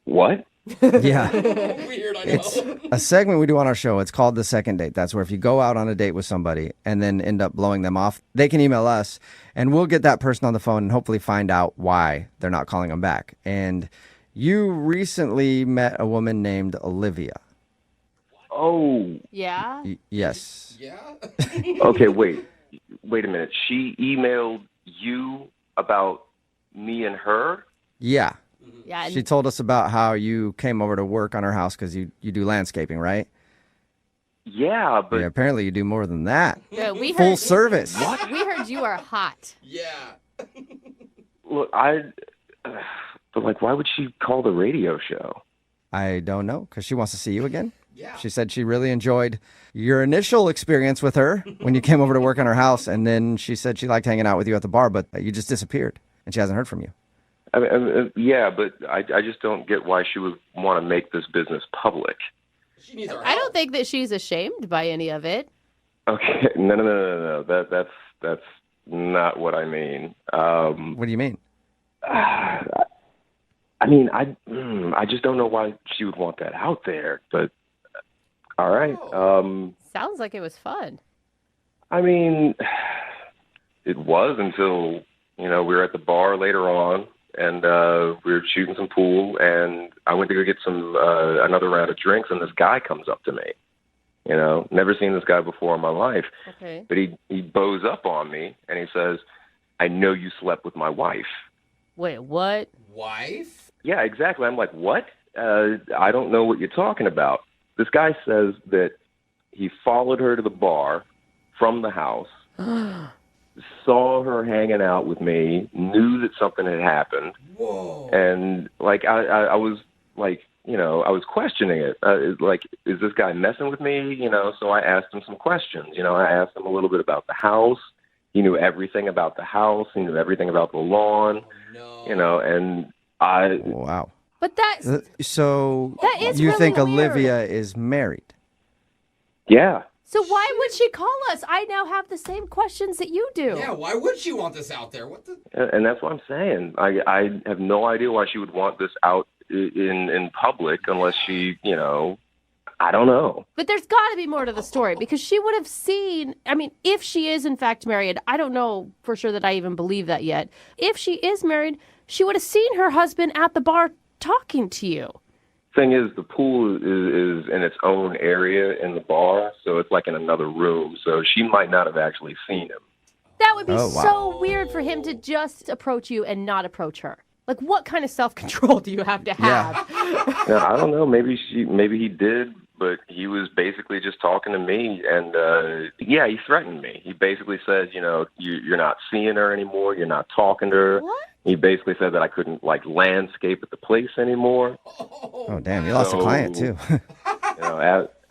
What? Yeah. Weird, I know. It's a segment we do on our show. It's called The Second Date. That's where if you go out on a date with somebody and then end up blowing them off, they can email us, and we'll get that person on the phone and hopefully find out why they're not calling them back. And you recently met a woman named Olivia. Oh. Yeah? Yes. Yeah? Okay, wait a minute. She emailed you about me and her? Yeah. Yeah. She told us about how you came over to work on her house because you do landscaping, right? Yeah, but... Yeah, apparently you do more than that. Yeah, we Full heard, service. We heard you are hot. Yeah. Look, but like, why would she call the radio show? I don't know, because she wants to see you again. Yeah. She said she really enjoyed your initial experience with her when you came over to work on her house, and then she said she liked hanging out with you at the bar, but you just disappeared, and she hasn't heard from you. I mean, yeah, but I just don't get why she would want to make this business public. She needs our I don't think that she's ashamed by any of it. Okay, no. That's not what I mean. What do you mean? I mean, I just don't know why she would want that out there. But all right. Sounds like it was fun. I mean, it was until we were at the bar later on, and we were shooting some pool, and I went to go get some another round of drinks, and this guy comes up to me. Never seen this guy before in my life. Okay. But he bows up on me, and he says, "I know you slept with my wife." Wait, what? Wife? Yeah, exactly. I'm like, what? I don't know what you're talking about. This guy says that he followed her to the bar from the house, saw her hanging out with me, knew that something had happened. Whoa. And, like, I was, like, I was questioning it. Like, is this guy messing with me? So I asked him some questions. I asked him a little bit about the house. He knew everything about the house. He knew everything about the lawn. And I... Wow. But that's... So that is you really think weird. Olivia is married? Yeah. So why would she call us? I now have the same questions that you do. Yeah, why would she want this out there? What the? And that's what I'm saying. I have no idea why she would want this out in public unless she, I don't know. But there's got to be more to the story because she would have seen, I mean, if she is in fact married, I don't know for sure that I even believe that yet. If she is married, she would have seen her husband at the bar talking to you. Thing is, the pool is in its own area in the bar, so it's like in another room. So she might not have actually seen him. That would be so weird for him to just approach you and not approach her. Like, what kind of self-control do you have to have? Yeah, I don't know. Maybe he did, but he was basically just talking to me, and he threatened me. He basically said, you're not seeing her anymore. You're not talking to her. What? He basically said that I couldn't landscape at the place anymore. Oh, damn! You lost a client too.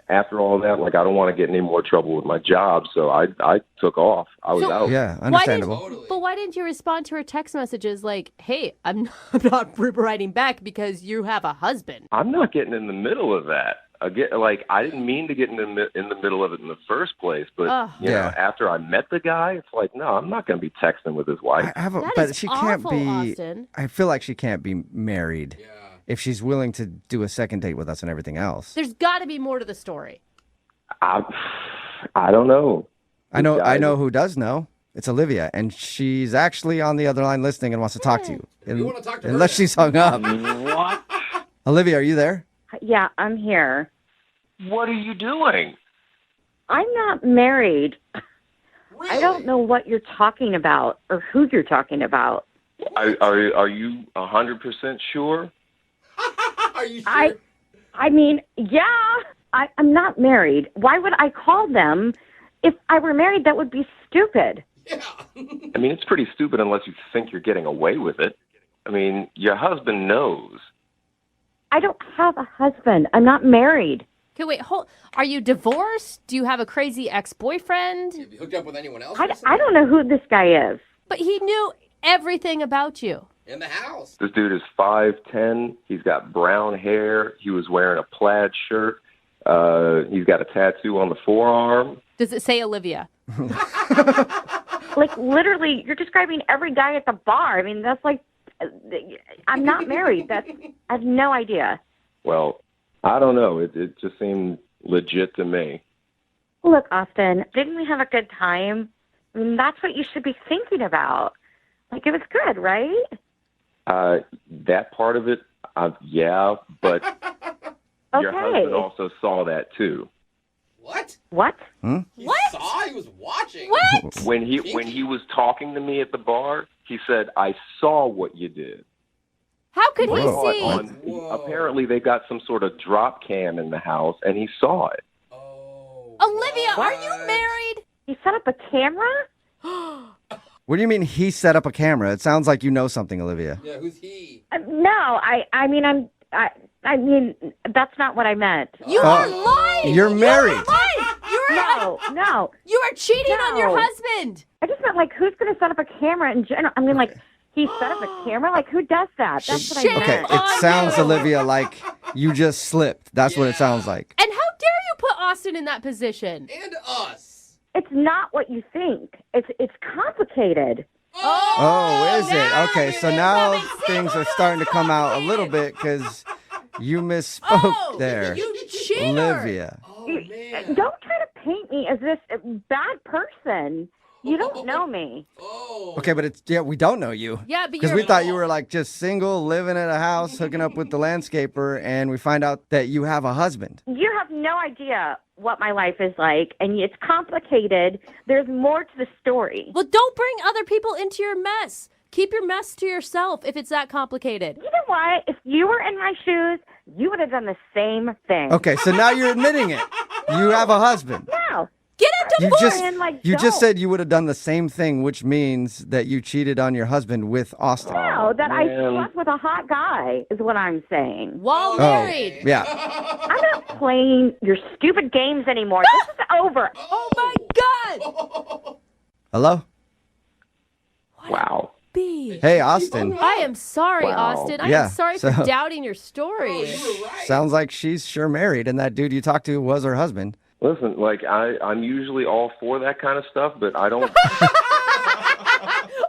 After all that, I don't want to get any more trouble with my job, so I took off. I was out. Yeah, understandable. But why didn't you respond to her text messages like, "Hey, I'm not writing back because you have a husband"? I'm not getting in the middle of that. I didn't mean to get in the middle of it in the first place, but after I met the guy, it's like, no, I'm not going to be texting with his wife. But she can't awful, be. Austin. I feel like she can't be married if she's willing to do a second date with us and everything else. There's got to be more to the story. I don't know. I know who does know. It's Olivia, and she's actually on the other line listening and wants to talk to you. You want to talk to her? Unless she's hung up. What? Olivia, are you there? Yeah, I'm here. What are you doing? I'm not married. Really? I don't know what you're talking about or who you're talking about. Are you 100% sure? Are you sure? I mean, yeah, I'm not married. Why would I call them? If I were married, that would be stupid. Yeah. I mean, it's pretty stupid unless you think you're getting away with it. I mean, your husband knows. I don't have a husband. I'm not married. Okay, wait, are you divorced? Do you have a crazy ex-boyfriend? Have you hooked up with anyone else? I don't know who this guy is. But he knew everything about you. In the house. This dude is 5'10". He's got brown hair. He was wearing a plaid shirt. He's got a tattoo on the forearm. Does it say Olivia? Literally, you're describing every guy at the bar. I mean, that's like, I'm not married. I have no idea. Well, I don't know. It just seemed legit to me. Look, Austin, didn't we have a good time? I mean, that's what you should be thinking about. It was good, right? That part of it, yeah, but your husband also saw that too. What? What? He saw? He was watching. What? When he was talking to me at the bar, he said, "I saw what you did." How could he see? Apparently, they got some sort of drop cam in the house, and he saw it. Oh. Olivia, are you married? He set up a camera? What do you mean he set up a camera? It sounds like you know something, Olivia. Yeah, who's he? No, I mean, that's not what I meant. You are lying. You're married. You're lying. No. You are cheating on your husband. I just meant, who's going to set up a camera in general? I mean, he set up a camera? Who does that? That's what I meant. Okay, it sounds, Olivia, like you just slipped. That's what it sounds like. And how dare you put Austin in that position? And us. It's not what you think. It's complicated. Oh, is it? Okay, so now things are starting to come out a little bit because you misspoke there. You cheater. Olivia. Oh, man. Don't try to paint me as this bad person. You don't know me. Oh. Okay, but we don't know you. Yeah, but because we thought you were just single, living in a house, hooking up with the landscaper, and we find out that you have a husband. You have no idea what my life is like, and it's complicated. There's more to the story. Well, don't bring other people into your mess. Keep your mess to yourself if it's that complicated. You know what? If you were in my shoes, you would have done the same thing. Okay, so now you're admitting it. You have a husband. No. Get him to You just Man, like, you just don't. said you would have done the same thing, which means that you cheated on your husband with Austin. No, that I man. slept with a hot guy is what I'm saying. While married. Yeah. I'm not playing your stupid games anymore. This is over. Oh my God. Hello? Wow. B. Hey, Austin. I am sorry, Wow. Austin. I Yeah, am sorry so- for doubting your story. Sounds like she's sure married, and that dude you talked to was her husband. Listen, like I'm usually all for that kind of stuff, but I don't.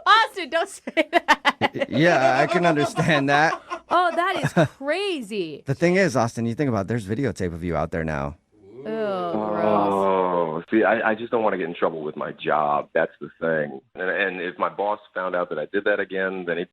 Austin, don't say that. Yeah, I can understand that. Oh, that is crazy. The thing is, Austin, you think about it, there's videotape of you out there now. Oh, gross. Oh, see, I just don't want to get in trouble with my job. That's the thing. And if my boss found out that I did that again, then he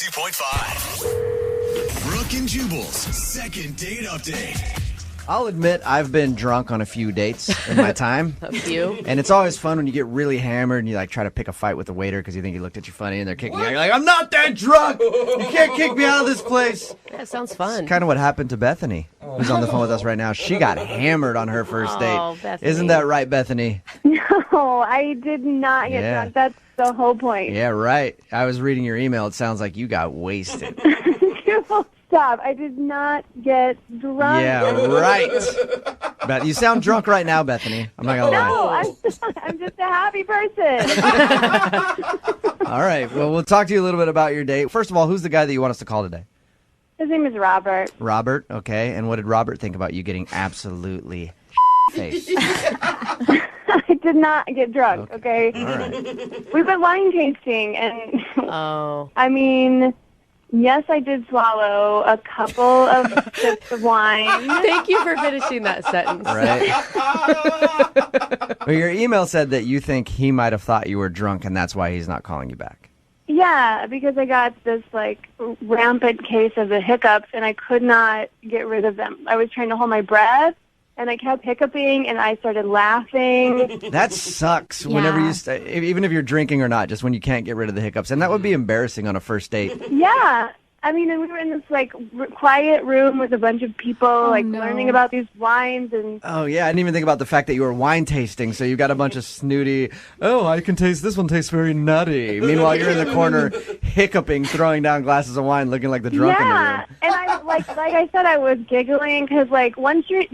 Ep.74. Brooke and Jubal's second date update. I'll admit I've been drunk on a few dates in my time. A few. And it's always fun when you get really hammered and you like try to pick a fight with the waiter because you think he looked at you funny and they're kicking you out. You're like, I'm not that drunk. You can't kick me out of this place. That sounds fun. It's kind of what happened to Bethany, who's on the phone with us right now. She got hammered on her first date. Bethany. Isn't that right, Bethany? No, I did not get drunk. That's the whole point. Yeah, right. I was reading your email. It sounds like you got wasted. Stop. I did not get drunk. Yeah, right. But you sound drunk right now, Bethany. I'm not going to lie. No, I'm just a happy person. All right. Well, we'll talk to you a little bit about your date. First of all, who's the guy that you want us to call today? His name is Robert. Robert, okay. And what did Robert think about you getting absolutely faced? I did not get drunk, okay? All right. We went wine tasting, and I mean, yes, I did swallow a couple of sips of wine. Thank you for finishing that sentence. Right. Well, your email said that you think he might have thought you were drunk, and that's why he's not calling you back. Yeah, because I got this, like, rampant case of the hiccups, and I could not get rid of them. I was trying to hold my breath, and I kept hiccuping, and I started laughing. That sucks whenever you, even if you're drinking or not, just when you can't get rid of the hiccups. And that would be embarrassing on a first date. Yeah. I mean, and we were in this, like, quiet room with a bunch of people, learning about these wines. And Oh, yeah. I didn't even think about the fact that you were wine tasting. So you got a bunch of snooty, I can taste, this one tastes very nutty. Meanwhile, you're in the corner hiccuping, throwing down glasses of wine, looking like the drunk in the room. And I, like I said, I was giggling because, like, once you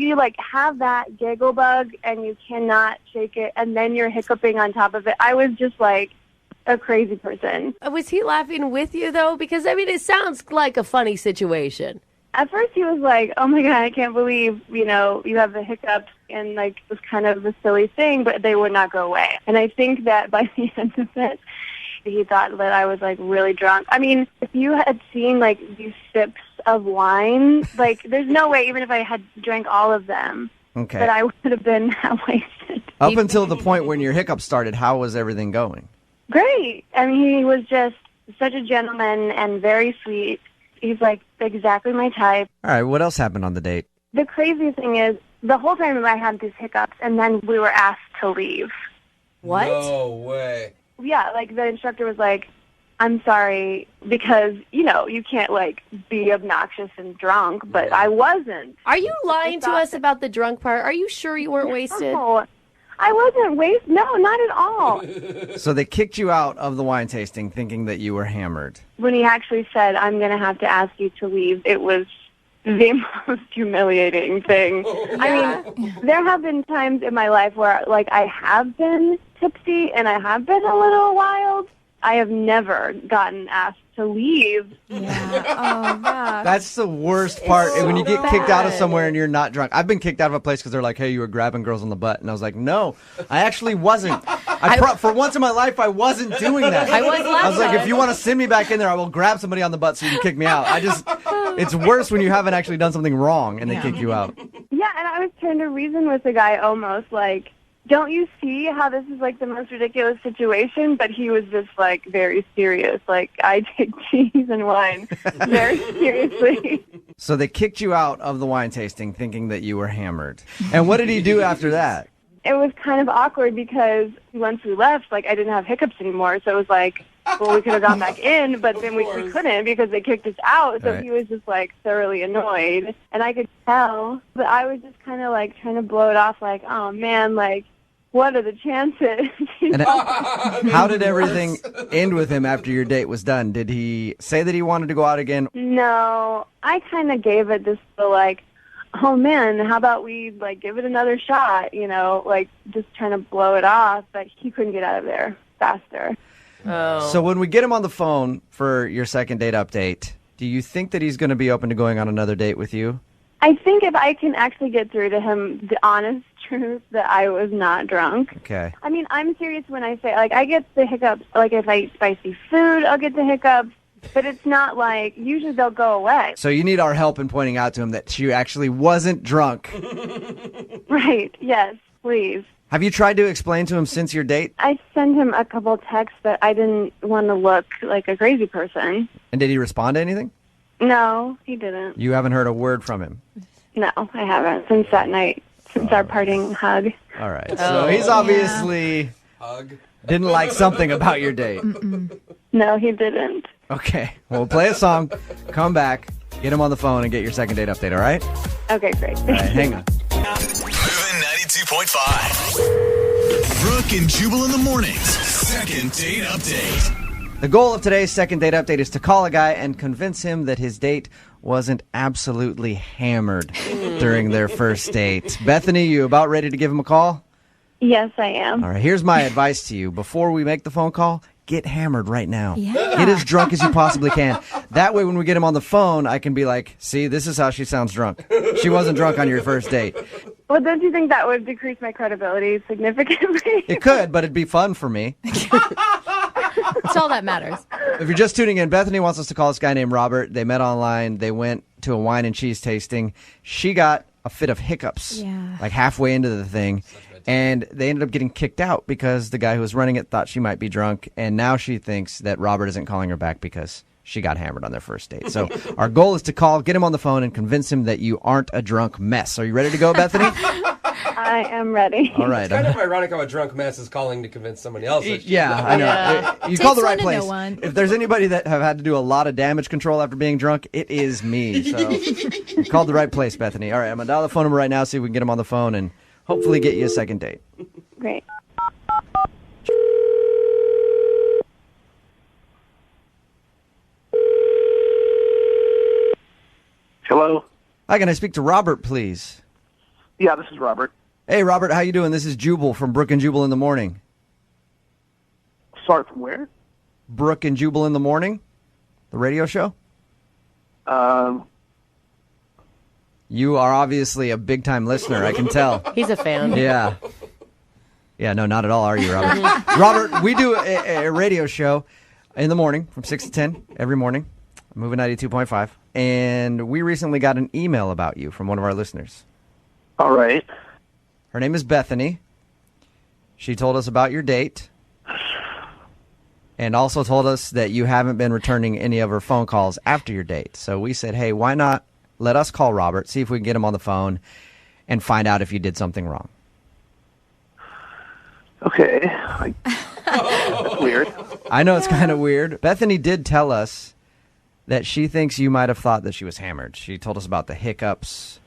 have that giggle bug and you cannot shake it, and then you're hiccuping on top of it, I was just, like, a crazy person. Was he laughing with you, though? Because, I mean, it sounds like a funny situation. At first, he was like, oh, my God, I can't believe, you have the hiccups, and, like, it was kind of a silly thing, but they would not go away. And I think that by the end of it, he thought that I was, like, really drunk. I mean, if you had seen, like, these sips of wine, like, there's no way, even if I had drank all of them, that I would have been that wasted. Up until the point when your hiccups started, how was everything going? Great. I mean, he was just such a gentleman and very sweet. He's, like, exactly my type. All right, what else happened on the date? The crazy thing is, the whole time I had these hiccups, and then we were asked to leave. What? No way. Yeah, like, the instructor was like, I'm sorry, because, you can't, like, be obnoxious and drunk, but I wasn't. Are you lying to us about the drunk part? Are you sure you weren't wasted? No, I wasn't wasted. No, not at all. So they kicked you out of the wine tasting thinking that you were hammered. When he actually said, I'm going to have to ask you to leave, it was the most humiliating thing. I mean, there have been times in my life where, like, I have been tipsy and I have been a little wild. I have never gotten asked to leave. That's the worst part. When you get kicked out of somewhere and you're not drunk. I've been kicked out of a place because they're like, hey, you were grabbing girls on the butt. And I was like, no, I actually wasn't. For once in my life, I wasn't doing that. I was like, if you want to send me back in there, I will grab somebody on the butt so you can kick me out. It's worse when you haven't actually done something wrong and they kick you out. Yeah, and I was trying to reason with the guy almost like, don't you see how this is, like, the most ridiculous situation? But he was just, like, very serious. Like, I take cheese and wine very seriously. So they kicked you out of the wine tasting thinking that you were hammered. And what did he do after that? It was kind of awkward because once we left, like, I didn't have hiccups anymore. So it was like, well, we could have gone back in, but then we couldn't because they kicked us out. So he was just, like, thoroughly annoyed. And I could tell. But I was just kind of, like, trying to blow it off, like, oh, man, like, what are the chances? And how did everything end with him after your date was done? Did he say that he wanted to go out again? No, I kind of gave it this, like, oh, man, how about we, like, give it another shot, like, just trying to blow it off. But he couldn't get out of there faster. Oh. So when we get him on the phone for your second date update, do you think that he's going to be open to going on another date with you? I think if I can actually get through to him the honest truth that I was not drunk. Okay. I mean, I'm serious when I say, like, I get the hiccups. Like, if I eat spicy food, I'll get the hiccups. But it's not like, usually they'll go away. So you need our help in pointing out to him that she actually wasn't drunk. Right, yes. please. Have you tried to explain to him since your date? I sent him a couple texts, but I didn't want to look like a crazy person. And did he respond to anything? No, he didn't. You haven't heard a word from him? No, I haven't since that night, since our parting hug. All right. So he's obviously didn't like something about your date. No, he didn't. Okay. Well, we'll play a song, come back, get him on the phone, and get your second date update, all right? Okay, great. All right, hang on. Moving 92.5. Brooke and Jubal in the mornings. Second date update. The goal of today's second date update is to call a guy and convince him that his date wasn't absolutely hammered during their first date. Bethany, you about ready to give him a call? Yes, I am. All right, here's my advice to you. Before we make the phone call, get hammered right now. Get as drunk as you possibly can. That way, when we get him on the phone, I can be like, see, this is how she sounds drunk. She wasn't drunk on your first date. Well, don't you think that would decrease my credibility significantly? It could, but it'd be fun for me. That's all that matters. If you're just tuning in, Bethany wants us to call this guy named Robert. They met online. They went to a wine and cheese tasting. She got a fit of hiccups like halfway into the thing. And they ended up getting kicked out because the guy who was running it thought she might be drunk. And now she thinks that Robert isn't calling her back because she got hammered on their first date. So our goal is to call, get him on the phone, and convince him that you aren't a drunk mess. Are you ready to go, Bethany? I am ready. All right. It's kind of ironic how a drunk mess is calling to convince somebody else. Yeah, I know. You called the right place. If there's anybody that have had to do a lot of damage control after being drunk, it is me. So you called the right place, Bethany. All right, I'm going to dial the phone number right now, see if we can get him on the phone and hopefully get you a second date. Great. Hello? Hi, can I speak to Robert, please? Yeah, this is Robert. Hey, Robert, how you doing? This is Jubal from Brooke and Jubal in the Morning. Sorry, from where? Brooke and Jubal in the Morning? The radio show? You are obviously a big-time listener, I can tell. He's a fan. Yeah. Yeah, no, not at all, are you, Robert? Robert, we do a radio show in the morning from 6 to 10 every morning, Moving 92.5, and we recently got an email about you from one of our listeners. All right. Her name is Bethany. She told us about your date and also told us that you haven't been returning any of her phone calls after your date. So we said, hey, why not let us call Robert, see if we can get him on the phone and find out if you did something wrong. Okay. That's weird. I know it's kind of weird. Bethany did tell us that she thinks you might have thought that she was hammered. She told us about the hiccups,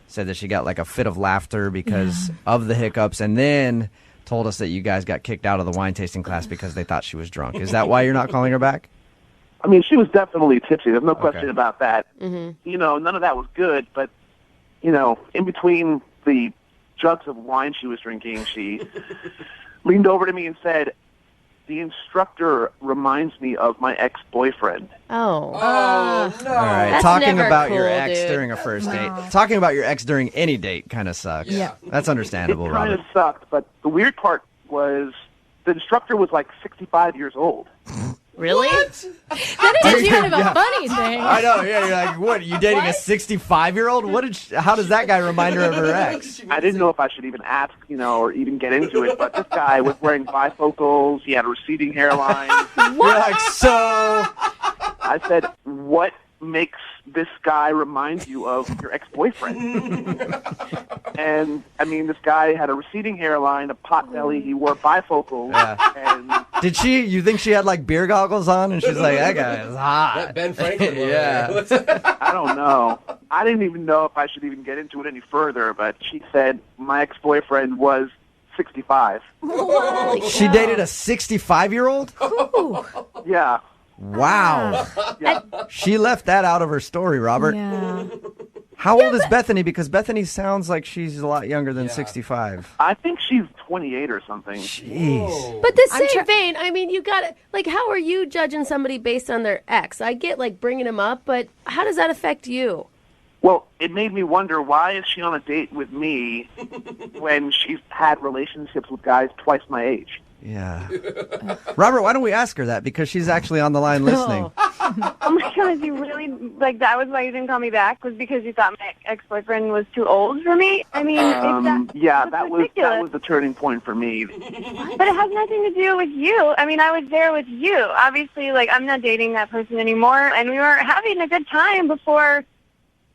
said that she got like a fit of laughter because of the hiccups, and then told us that you guys got kicked out of the wine tasting class because they thought she was drunk. Is that why you're not calling her back? I mean, she was definitely tipsy. There's no question about that. Mm-hmm. You know, none of that was good, but, you know, in between the jugs of wine she was drinking, she leaned over to me and said, the instructor reminds me of my ex-boyfriend. Oh. No. All right. That's Talking never about cool, your ex dude. during a first date. Talking about your ex during any date kind of sucks. Yeah. That's understandable, It kind Robert. of sucked, but the weird part was the instructor was like 65 years old. Really? That is kind of a funny thing. I know, yeah, you're like, what, are you dating a 65-year-old? How does that guy remind her of her ex? I didn't know if I should even ask, you know, or even get into it, but this guy was wearing bifocals, he had a receding hairline. You're like, so... I said, what makes this guy remind you of your ex-boyfriend? And, I mean, this guy had a receding hairline, a pot belly, he wore bifocals, and... Did you think she had, like, beer goggles on? And she's like, that guy is hot. That Ben Franklin one. Yeah. I don't know. I didn't even know if I should even get into it any further, but she said my ex-boyfriend was 65. She dated a 65-year-old? Yeah. Wow. Yeah. She left that out of her story, Robert. Yeah. How old is Bethany? Because Bethany sounds like she's a lot younger than 65. I think she's 28 or something. Jeez. But the same vein, I mean, you got to, like, how are you judging somebody based on their ex? I get, like, bringing him up, but how does that affect you? Well, it made me wonder, why is she on a date with me when she's had relationships with guys twice my age? Yeah. Robert, why don't we ask her that? Because she's actually on the line listening. Oh my gosh, you really, like, that was why you didn't call me back, was because you thought my ex-boyfriend was too old for me? I mean, that was the turning point for me. But it has nothing to do with you. I mean, I was there with you. Obviously, like, I'm not dating that person anymore, and we were having a good time before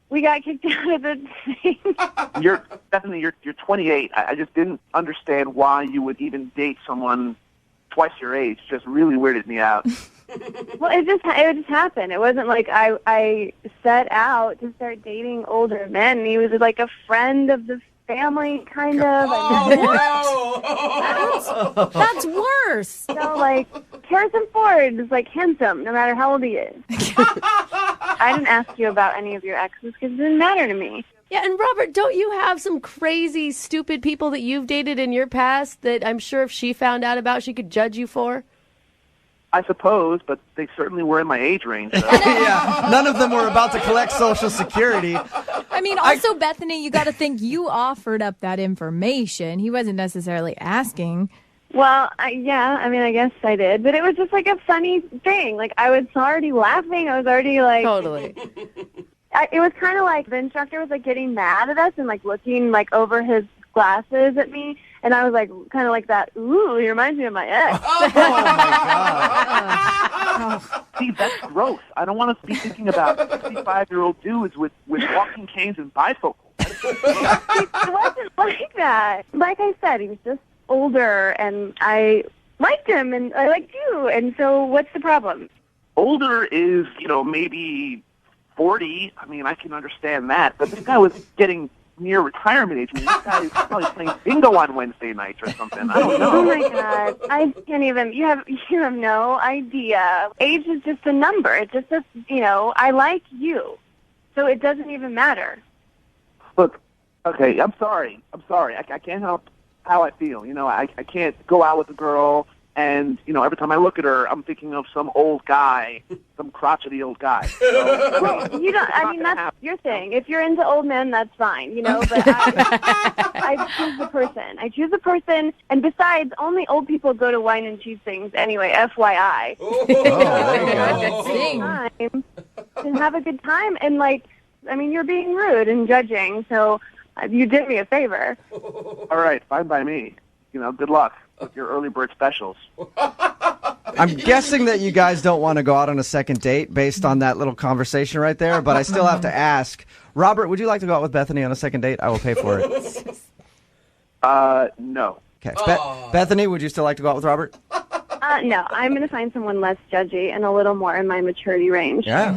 we got kicked out of the thing. You're 28. I just didn't understand why you would even date someone twice your age. Just really weirded me out. Well, it just happened. It wasn't like I set out to start dating older men. He was like a friend of the family, kind of. That's worse. So, like, Harrison Ford is, like, handsome, no matter how old he is. I didn't ask you about any of your exes because it didn't matter to me. Yeah, and Robert, don't you have some crazy, stupid people that you've dated in your past that I'm sure if she found out about, she could judge you for? I suppose, but they certainly were in my age range. So. Yeah, none of them were about to collect Social Security. I mean, also, Bethany, you got to think you offered up that information. He wasn't necessarily asking. Well, I guess I did. But it was just like a funny thing. Like, I was already laughing. I was already like... Totally. It was kind of like the instructor was like getting mad at us and like looking like over his glasses at me. And I was like, kind of like that, ooh, he reminds me of my ex. Oh, my God. See, that's gross. I don't want to be thinking about 65-year-old dudes with walking canes and bifocals. It wasn't like that. Like I said, he was just older, and I liked him, and I liked you. And so what's the problem? Older is, maybe 40. I mean, I can understand that. But this guy was getting near retirement age. I mean, this guy is probably playing bingo on Wednesday nights or something. I don't know. Oh, my God. I can't even. You have no idea. Age is just a number. It's just I like you. So it doesn't even matter. Look, okay, I'm sorry. I can't help how I feel. I can't go out with a girl and, every time I look at her, I'm thinking of some old guy, some crotchety old guy. Well, that's your thing. If you're into old men, that's fine, but I choose the person. I choose the person, and besides, only old people go to wine and cheese things anyway, FYI. And have a good time, and you're being rude and judging, so you did me a favor. All right, fine by me. Good luck with your early bird specials. I'm guessing that you guys don't want to go out on a second date based on that little conversation right there, but I still have to ask. Robert, would you like to go out with Bethany on a second date? I will pay for it. No. Okay. Bethany, would you still like to go out with Robert? No, I'm going to find someone less judgy and a little more in my maturity range. Yeah.